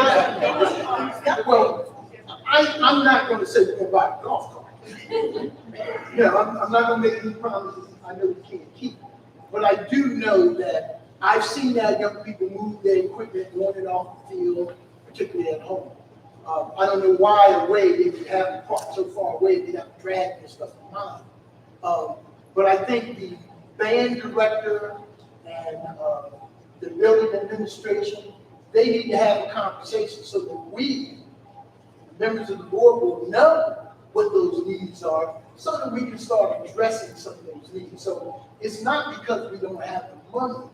Well, I'm not going to say we're going to buy a golf cart. I'm not going to make any promises I know we can't keep. But I do know that I've seen that young people move their equipment on and off the field, particularly at home. I don't know why away if you have the park so far away, they have to drag their stuff behind. But I think the band director and the building administration, they need to have a conversation so that we, members of the board, will know what those needs are so that we can start addressing some of those needs. So it's not because we don't have the money.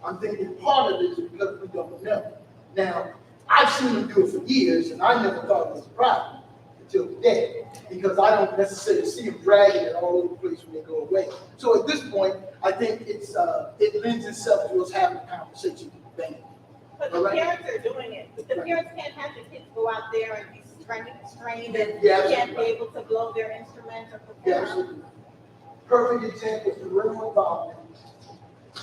I'm thinking part of it is because we don't know. Now, I've seen them do it for years, and I never thought it was a problem until today, because I don't necessarily see them dragging it all over the place when they go away. So at this point, I think it lends itself to us having a conversation with the band. But the parents are doing it. But the parents can't have the kids go out there and be strained and Yeah, can't be able to blow their instruments or Yeah, perform. absolutely. Perfect example is the parental involvement.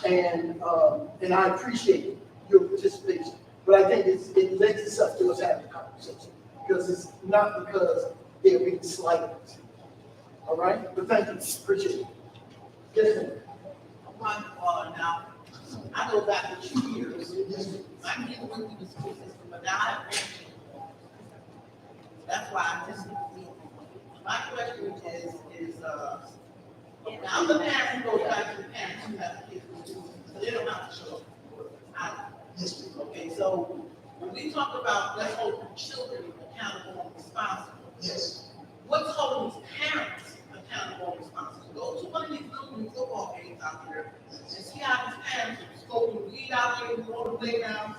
And I appreciate your participation, but I think it lends itself to us having a conversation, because it's not because they're being slighted. All right, but thank you, appreciate it. Yes, ma'am. Now, I go back to 2 years. I didn't went through the school system, but now I have grandchildren. That's why I just, my question is, I'm the parent who goes back to the parents who have the kids who do, so they don't have to show up. Okay, so when we talk about let's hold children accountable and responsible. Yes. What's holding parents accountable and responsible? Go to one of these little football games out there and see how these parents are smoking weed out there in the road playgrounds.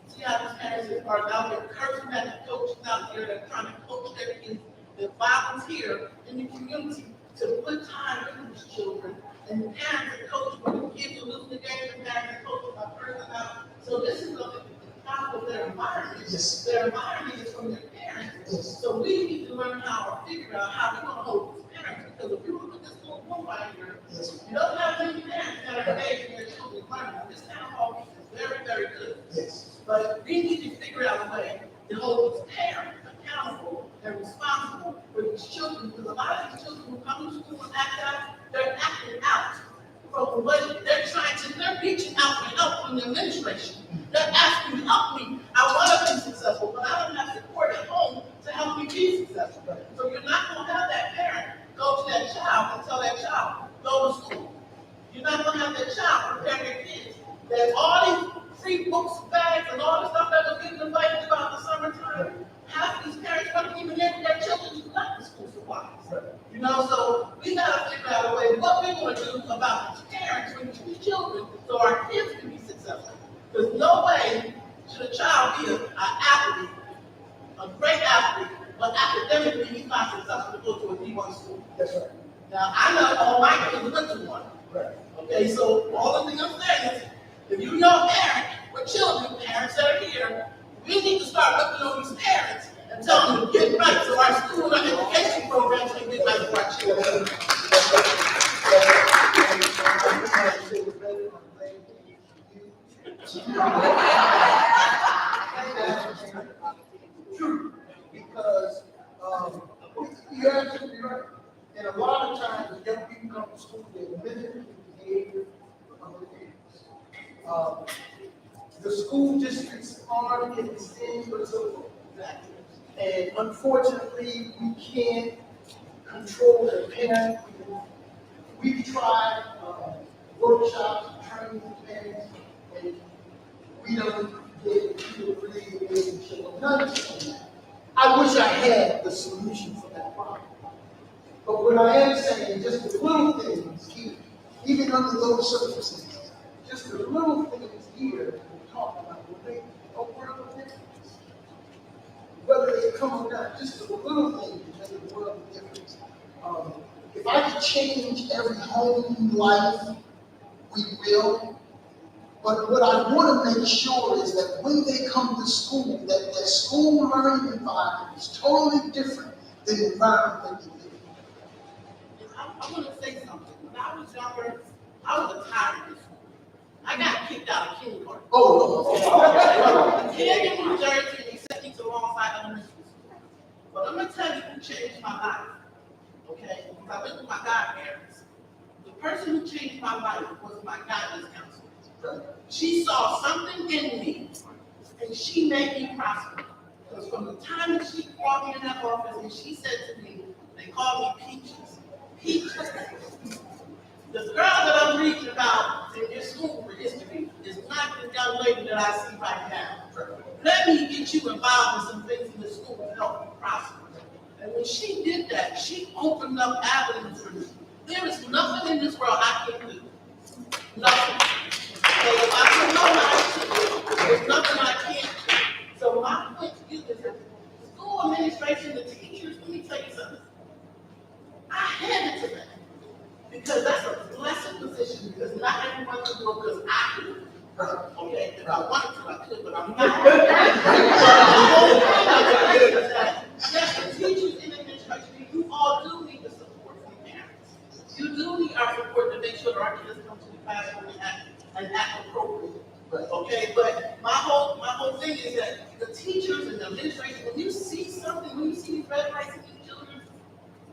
See how these parents are out there cursing at the coaches out there that are trying to coach their kids, that volunteer in the community to put time into these children. And the parents and coaches, when the kids are losing the game, the parents and coaches are cursing out. So this is the top of their environment. Yes. Their environment is from their parents. Yes. So we need to learn how to figure out how we're going to hold these parents. Because if you look at this little book right here, Yes. you don't have many parents that are engaged in their children's learning. This town hall is very, very good. Yes. But we need to figure out a way to hold these parents accountable and responsible for these children. Because a lot of these children who come to school and act out, they're acting out from what they're trying to, they're reaching out for help from the administration. They're asking, help me. I want to be successful, but I don't have support at home to help me be successful. So you're not going to have that parent go to that child and tell that child, go to school. You're not going to have that child prepare their kids. That all these free books, bags, and all the stuff that was getting invited about in the summertime, half of these parents weren't even letting their children collect the school supplies. You know, so we got to figure out a way what we're going to do about these parents and these children so our kids can be successful. Because no way should a child be an athlete, a great athlete, but but academically, he finds himself to go to a D1 school. That's right. Now, I know all my kids went to one. Right. Okay, so all the thing I'm saying is, if you know parents with children, parents that are here, we need to start looking on these parents and tell them to get right so our school and education programs can get right for our children. True, because you're absolutely right. And a lot of times, when young people come to school, they're mimicking the behavior of their parents. The school district's arm can extend, but so forth. And unfortunately, we can't control the parent. We've tried workshops, training for parents, and we don't get people really engaged in children. Understand that. I wish I had the solution for that problem. But what I am saying, just the little things here, even under those circumstances, just the little things here that we're talking about will make a world of difference. Whether they come or not, just the little things make a world of difference. If I could change every home life, we will. But what I want to make sure is that when they come to school, that their school learning environment is totally different than the environment that they live in. I want to say something. When I was younger, I was a tyrant. I got kicked out of kindergarten. Oh, Kid in New Jersey, they sent me to Longside Elementary School. But I'm gonna tell you who changed my life. Okay, because I went with my godparents. The person who changed my life was my guidance counselor. She saw something in me, and she made me prosper. Because from the time that she brought me in that office, and she said to me, they called me Peaches. Peaches. The girl that I'm reading about in your school for history is not the young lady that I see right now. Let me get you involved in some things in the school to help you prosper. And when she did that, she opened up avenues for me. There is nothing in this world I can do. Nothing. So if I can know how to do it, there's nothing I can't do. So my point to you is that the school administration, the teachers, let me tell you something. I hand it to them. Because that's a blessed position, because not everyone can do it because I do it. Okay, if I wanted to, I could, but I'm not. Yes, the teachers in administration, you all do need the support from parents. You do need our support to make sure that our kids come to the classroom and act appropriately. Okay, but my whole thing is that the teachers and the administration, when you see something, when you see these red lights in these children,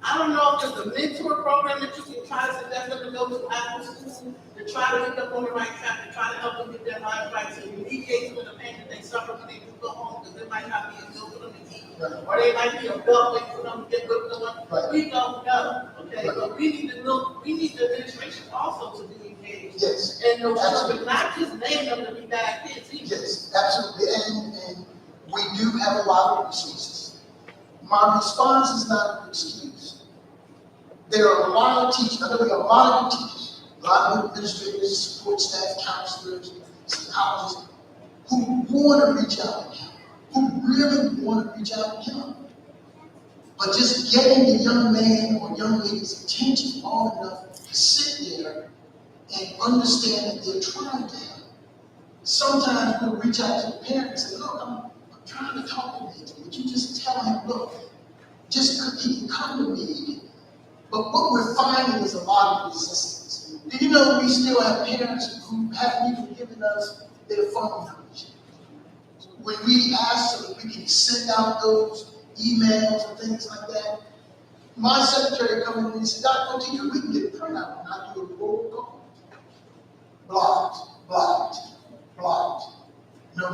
I don't know if there's a mentor program that you can try to suggest them to go to after school to try to get them on the right track, to try to help them get their lives right, to alleviate some of the pain that they suffer when they do go home, because there might not be a meal for them to eat, or they might be a belt waiting for them to get good to them. We don't know, okay? But we need the administration also to be engaged. Yes. And those children, not just name them to be bad kids either. Yes, absolutely. And we do have a lot of resources. My response is not an excuse. There are a lot of teachers, I know there are a lot of teachers, a lot of administrators, support staff, counselors, psychologists, who want to reach out and help, who really want to reach out and help. But just getting the young man or young lady's attention long enough to sit there and understand that they're trying to help. Sometimes we'll reach out to the parents and say, look, I'm trying to talk to him. Would you just tell him, look, just he can come to me. But what we're finding is a lot of resistance. Do you know we still have parents who haven't even given us their phone numbers? When we ask so that we can send out those emails and things like that, my secretary come in and said, Dr. Otika, we can get a printout and I do a roll call. Blocked, blocked, blocked. No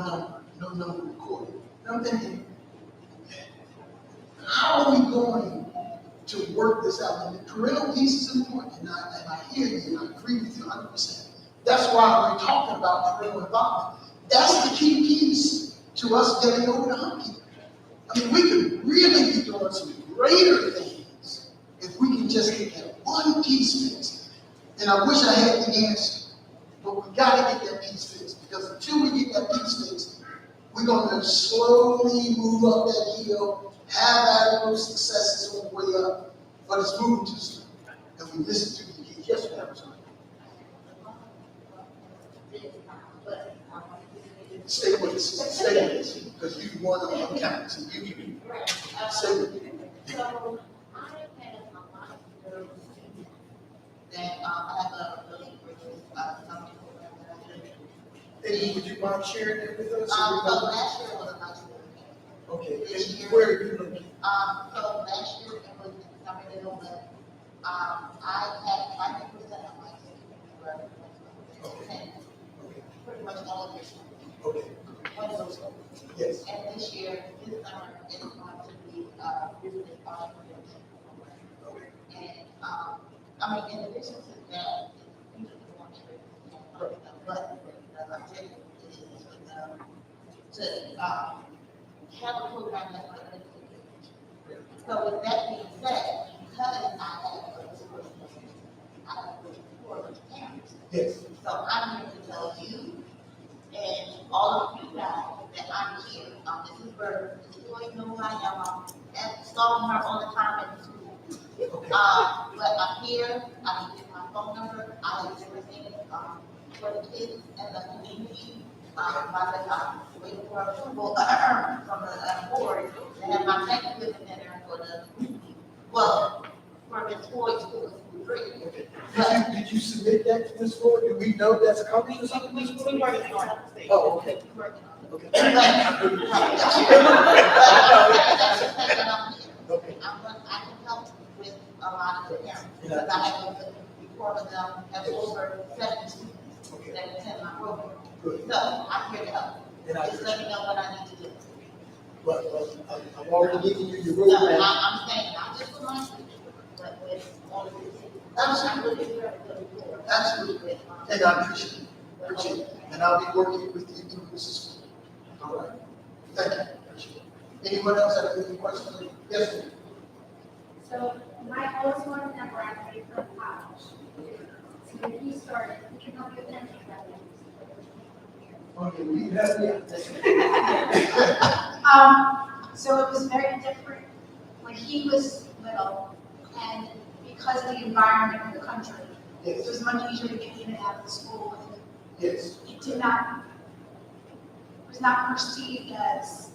number recorded. And I'm thinking, how are we going to work this out? And the parental piece is important, and I hear you, and I agree with you 100%. That's why we're talking about parental involvement. That's the key piece to us getting over the hump here. I mean, we could really be doing some greater things if we can just get that one piece fixed. And I wish I had the answer, but we got to get that piece fixed, because until we get that piece fixed, we're going to slowly move up that hill, have had those successes on the way up, but it's moving too slow. And we listen to the kids. Yes, ma'am. Stay with us, because you want to account, so you can stay with me. So I have a lot of girls that have a really great summer program that I do. Amy, would you mind sharing that with us? So last year was a nice year. Okay, This and year, where are you looking? so last year it was in Somerville, but I had 90% of my students were pretty much all of your schools. Okay, One of those schools. yes. And this year, this summer, is going to be visited by the and I mean, in addition to that, you just want to, but the objective is to have a program that's like this. So with that being said, because I have a parents. Yes. So I'm here to tell you and all of you guys that I'm here. This is Bertha. You ain't know who I am. I'm stalking her all the time at the school. But I'm here. I can give my phone number. I do everything for the kids and the community. Waiting for approval from the board to have my next visit dinner for the for the toy school. Did you submit that to this board? Do we know that's coming or something? We working on it. Oh, okay. Okay. Okay. I can help with a lot of the parents, because I have a report of them, have over 70 students that attend my program. So I'm here to help. Just let me know what I need to do. But I'm already giving you your No, roadmap. I'm saying, not just for my students, but with all of you. Absolutely. Absolutely. And I appreciate it. And I'll be working with you through this. All right. Thank you. Appreciate it. Anyone else have any questions? Yes, ma'am. So my oldest one never graduated from college. So when he started, he can help you with anything about that. Okay, will you help me out? So it was very different when he was little, and because of the environment of the country, it was much easier to get in and out of the school. Yes. It was not perceived as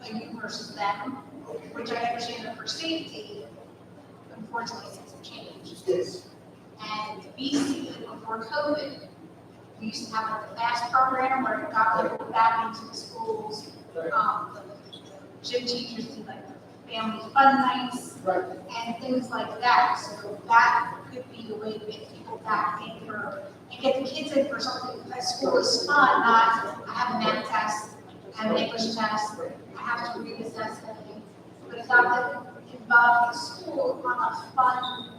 a you versus them, which I understand for safety, unfortunately, things have changed. Yes. And BC, before COVID, we used to have like a FAST program where it got people back into the schools. The gym teachers did like family fun nights and things like that. So that could be a way to get people back in and get the kids in for something that school is fun, not I have a math test, I have an English test, I have to reassess everything. But it's not that involving school on a fun,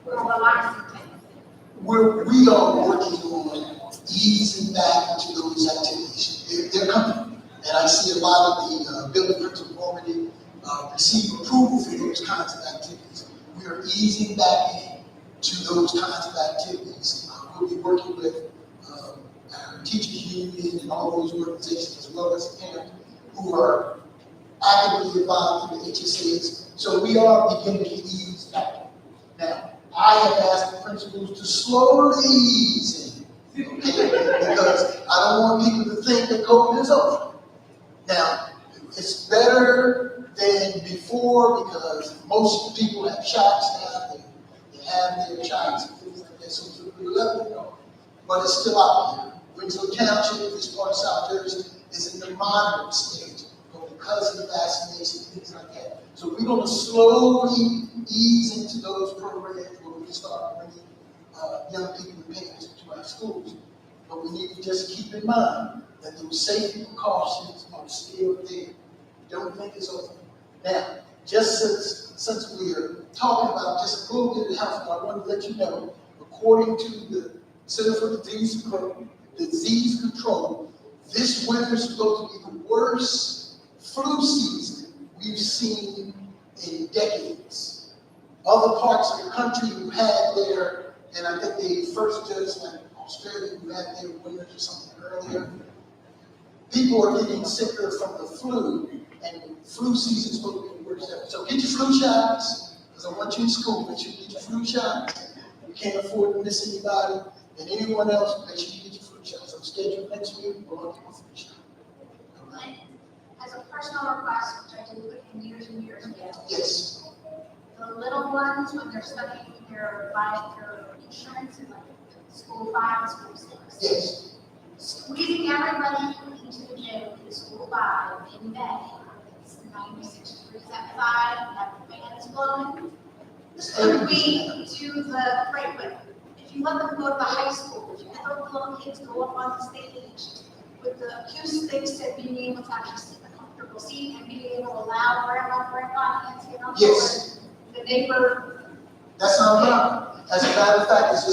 relaxing thing. We are working on easing back into those activities. They're coming. And I see a lot of the building principals already receive approval for those kinds of activities. We are easing back into those kinds of activities. We'll be working with our teachers union and all those organizations, as well as parents who are actively involved in the HSAs. So we are beginning to ease back. Now, I have asked the principals to slowly ease in, okay? Because I don't want people to think that COVID is over. Now, it's better than before because most people have shots now, they have their shots and things like that, so we're leveling off. But it's still out there. Winslow Township, this part of South Jersey, is in the moderate stage, but because of the vaccination, things like that. So we're going to slowly ease into those programs where we start bringing young people and parents to our schools. But we need to just keep in mind that those safety precautions are still there. Don't think it's over. Now, just since we are talking about just a little bit of health, I want to let you know, according to the Center for Disease Control, this winter is supposed to be the worst flu season we've seen in decades. Other parts of the country who had their, and I think they first judged like Australia who had their winters or something earlier, people are getting sicker from the flu, and flu season's supposed to be worse. So get your flu shots, because I want you in school, make sure you get your flu shots. You can't afford to miss anybody, and anyone else, make sure you get your flu shots. I'm scheduled next week, we're going to get my flu shot. All right? As a personal request, which I did put in years and years ago. Yes. The little ones, when they're studying their insurance in like school 5 and school 6. Yes. Squeezing everybody into the gym in school 5 in May. It's 96 degrees outside, and the fan is blowing. Could we do the right way? If you let them go to the high school, if you let those little kids go up on the stage with the acoustics and being able to actually sit in a comfortable seat and being able to allow grandma, auntie, and uncle, Yes. the neighbor. That's not a problem. As a matter of fact, it's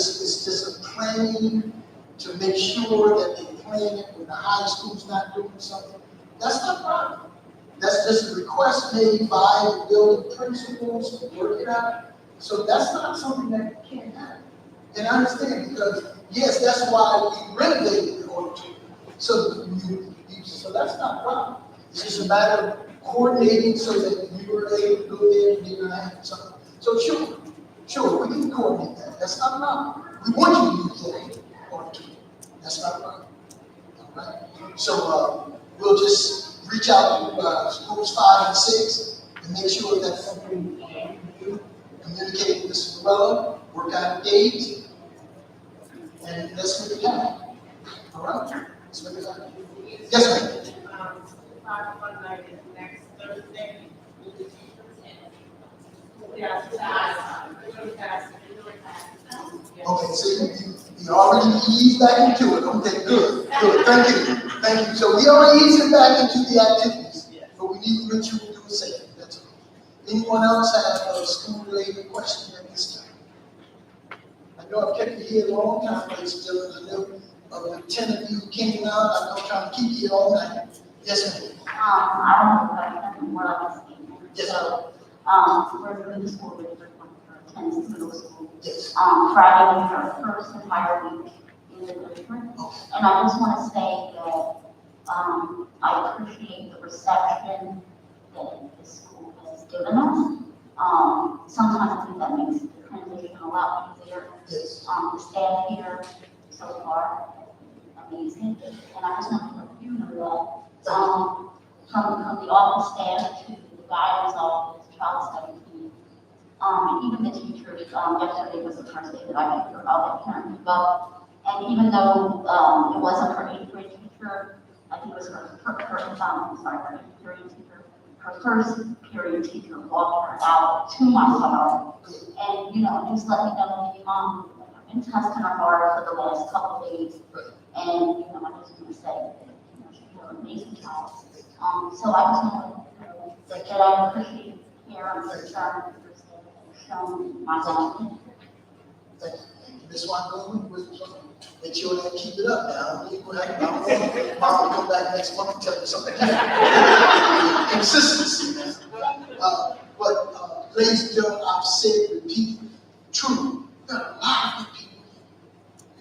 just a planning to make sure that they plan it when the high school's not doing something. That's not a problem. That's just a request made by the building principals to work it out. So that's not something that can't happen. And I understand, because yes, that's why we renovated the auditorium. So that's not a problem. It's just a matter of coordinating so that you were able to go there and you're gonna have something. So sure, we can coordinate that. That's not a problem. We want you to use that auditorium. That's not a problem. All right. So we'll just reach out to schools 5 and 6 and make sure that's something we do. Communicate with Mr. Morello, work out a date, and let's make it happen. All right. Let's make it happen. Yes, ma'am. Fun night is next Thursday. Okay, so you already eased back into it. Okay, good. Thank you. So we already eased back into the activities, but we need to make sure we do it safely. That's all. Anyone else have a school-related question at this time? I know I've kept you here a long time, ladies and gentlemen. I know like 10 of you came out. I'm not trying to keep you here all night. Yes, ma'am. I don't have a question, more like a statement. Yes, So, we're in the school district, attends middle school. Yes. Friday was our first entire week in the district. And I just want to say that, I appreciate the reception that the school has given us. Sometimes I think that makes the transition a lot easier. Yes. The staff here so far, amazing. And I just want to let you know that, from the office staff to the guidance office, child study team, even the teachers, yesterday was the first day that I could hear all the parents go. And even though, it wasn't her 8th grade teacher, I think it was her eighth period teacher, her first period teacher walked her out to my car. And, just let me know, I've been testing her hard for the last couple of days. And, I just want to say that, she's an amazing child. So I just want to know that I appreciate care and concern for showing my son. Thank you. Ms. Wangoni, make sure they keep it up now. I don't want to come back next month and tell you something. Consistency, man. But, ladies and gentlemen, I've said, repeat, true. There are a lot of good people.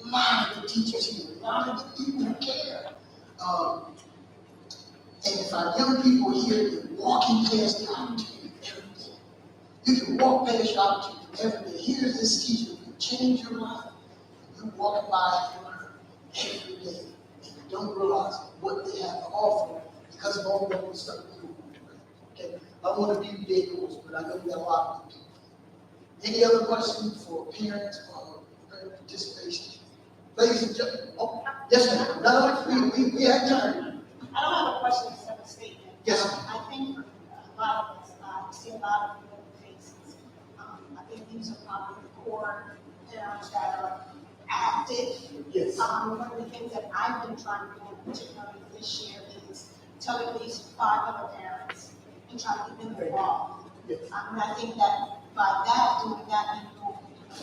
A lot of good teachers here. A lot of good people who care. And if our young people here are walking past the opportunity every day, you can walk past your opportunity every day. Here's this teacher who can change your life. You walk by and learn every day, and you don't realize what they have to offer because of all the other stuff we do. Okay, I want to be ridiculous, but I know we got a lot of good people. Any other questions for parents or parent participation? Ladies and gentlemen, yes, ma'am. No, we have time. I don't have a question, except a statement. Yes. I think for a lot of us, I see a lot of familiar faces. I think these are probably the core parents that are active. Yes. One of the things that I've been trying to do, particularly this year, is tell at least 5 other parents and try to get them involved. Yes. And I think that by that, doing that, we will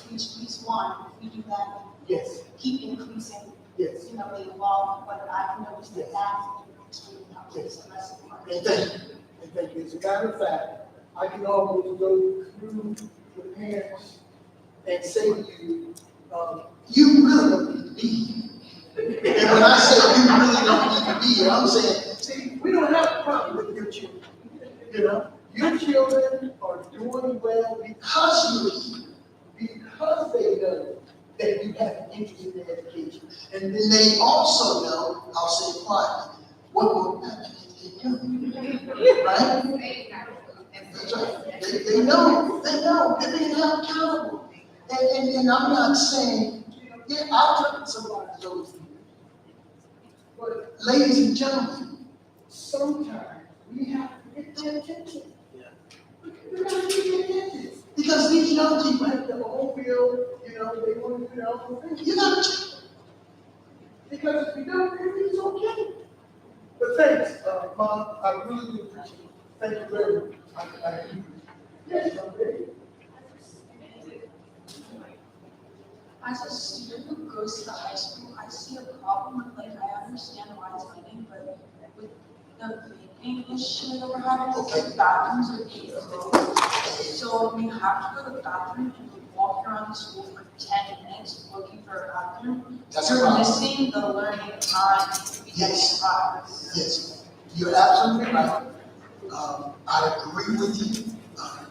reach at least one. If we do that, Yes. keep increasing. Yes. The involvement, but I've noticed that that's extremely helpful. Yes. So that's important. And thank you. And thank you. As a matter of fact, I can almost go through the parents and say to you, you really don't need to be here. And when I say you really don't need to be here. I'm saying, see, we don't have a problem with your children. You know, your children are doing well because you're here, because they know that you have an interest in their education. And then they also know, I'll say quietly, what will happen if they do. Right? That's right. They know they're being held accountable. And I'm not saying, yeah, I'll turn somebody's over to you. But ladies and gentlemen, sometimes we have to get their attention. We gotta get their attention. Because these young people have their own will, you know, they want to do their own thing. You gotta check them. Because if you don't, it's okay. But thanks, Mom, I really do appreciate it. Thank you very much. Yes, I'm ready. As a student who goes to high school, I see a problem with, like, I understand why it's happening, but with the vaping issue that we're having, the bathrooms are being closed. So we have to go to the bathroom and we walk around the school for 10 minutes looking for a bathroom. That's a You're problem. missing the learning time to be taking class. Yes, you're absolutely right. I agree with you.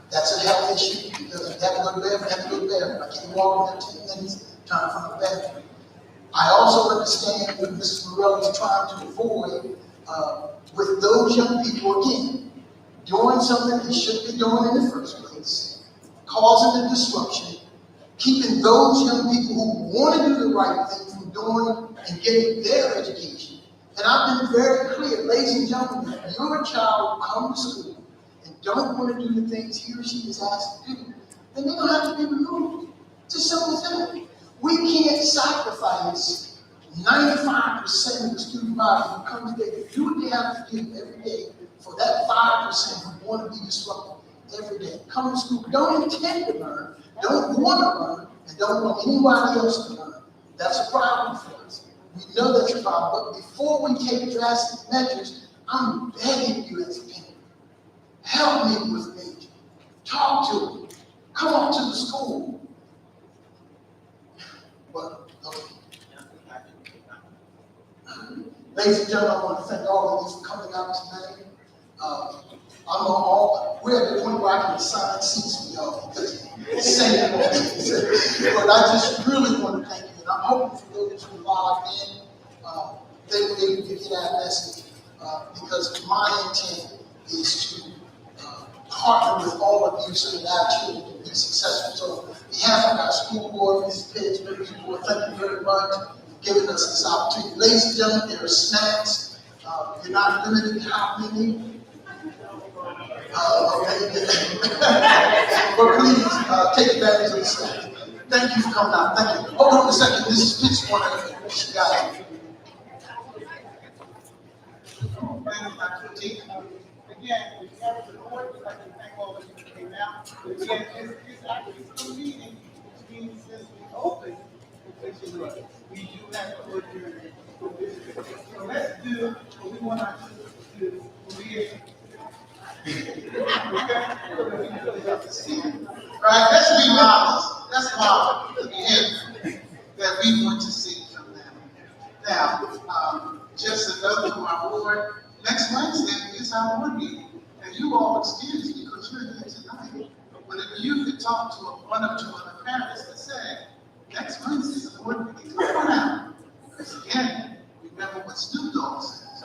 That's a health issue because if you have to go to bed, you have to go to bed. I can't walk in 10 minutes, time to find a bathroom. I also understand what Mrs. Morelli is trying to avoid with those young people, again, doing something they shouldn't be doing in the first place, causing the disruption, keeping those young people who want to do the right thing from doing and getting their education. And I've been very clear, ladies and gentlemen, if your child comes to school and don't want to do the things he or she is asked to do, then they're going to have to be removed. It's as simple as that. We can't sacrifice 95% of the student body who comes there to do what they have to do every day for that 5% who want to be disrupted every day. Come to school, don't intend to learn, don't want to learn, and don't want anybody else to learn. That's a problem for us. We know that's a problem, but before we take drastic measures, I'm begging you as a parent, help me with Major. Talk to him. Come up to the school. But, okay. Ladies and gentlemen, I want to thank all of you for coming out tonight. We're at the point where I can assign seats for y'all because it's saying but I just really want to thank you. And I'm hoping for those who logged in, they were able to get that message because my intent is to partner with all of you so that our children can be successful. So on behalf of our school board, Mrs. Pitts, Mrs. Board, thank you very much for giving us this opportunity. Ladies and gentlemen, there are snacks. You're not limited to how many. But please take advantage of the snacks. Thank you for coming out. Thank you. Hold on a second. Mrs. Pitts wanted to she got it. Again, we have the board, I'd like to thank all of you who came out. Again, it's actually still meeting, which means since we opened, officially, we do have to look here. So let's do what we want our children to do. Right, let's be modest. That's modest. Yeah, that we want to see from them. Now, just a note from our board, next Wednesday is our board meeting. And you all excuse me because you're here tonight. But if you could talk to one or two other parents and say, next Wednesday is a board meeting, come on out. Because again, remember what Snoop Dogg says.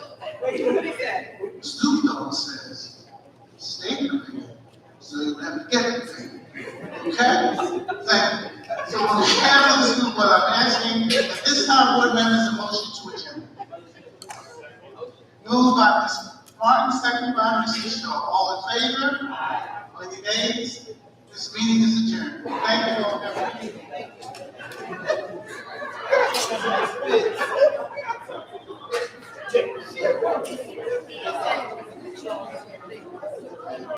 Snoop Dogg says, stay prepared so you don't have to get prepared. Okay? Thank you. So on behalf of the school board, I'm asking at this time, board members, a motion to adjourn. Moved by Ms. Martin, second by Mr. Shaw. All in favor? Aye. Any nays? This meeting is adjourned. Thank you all.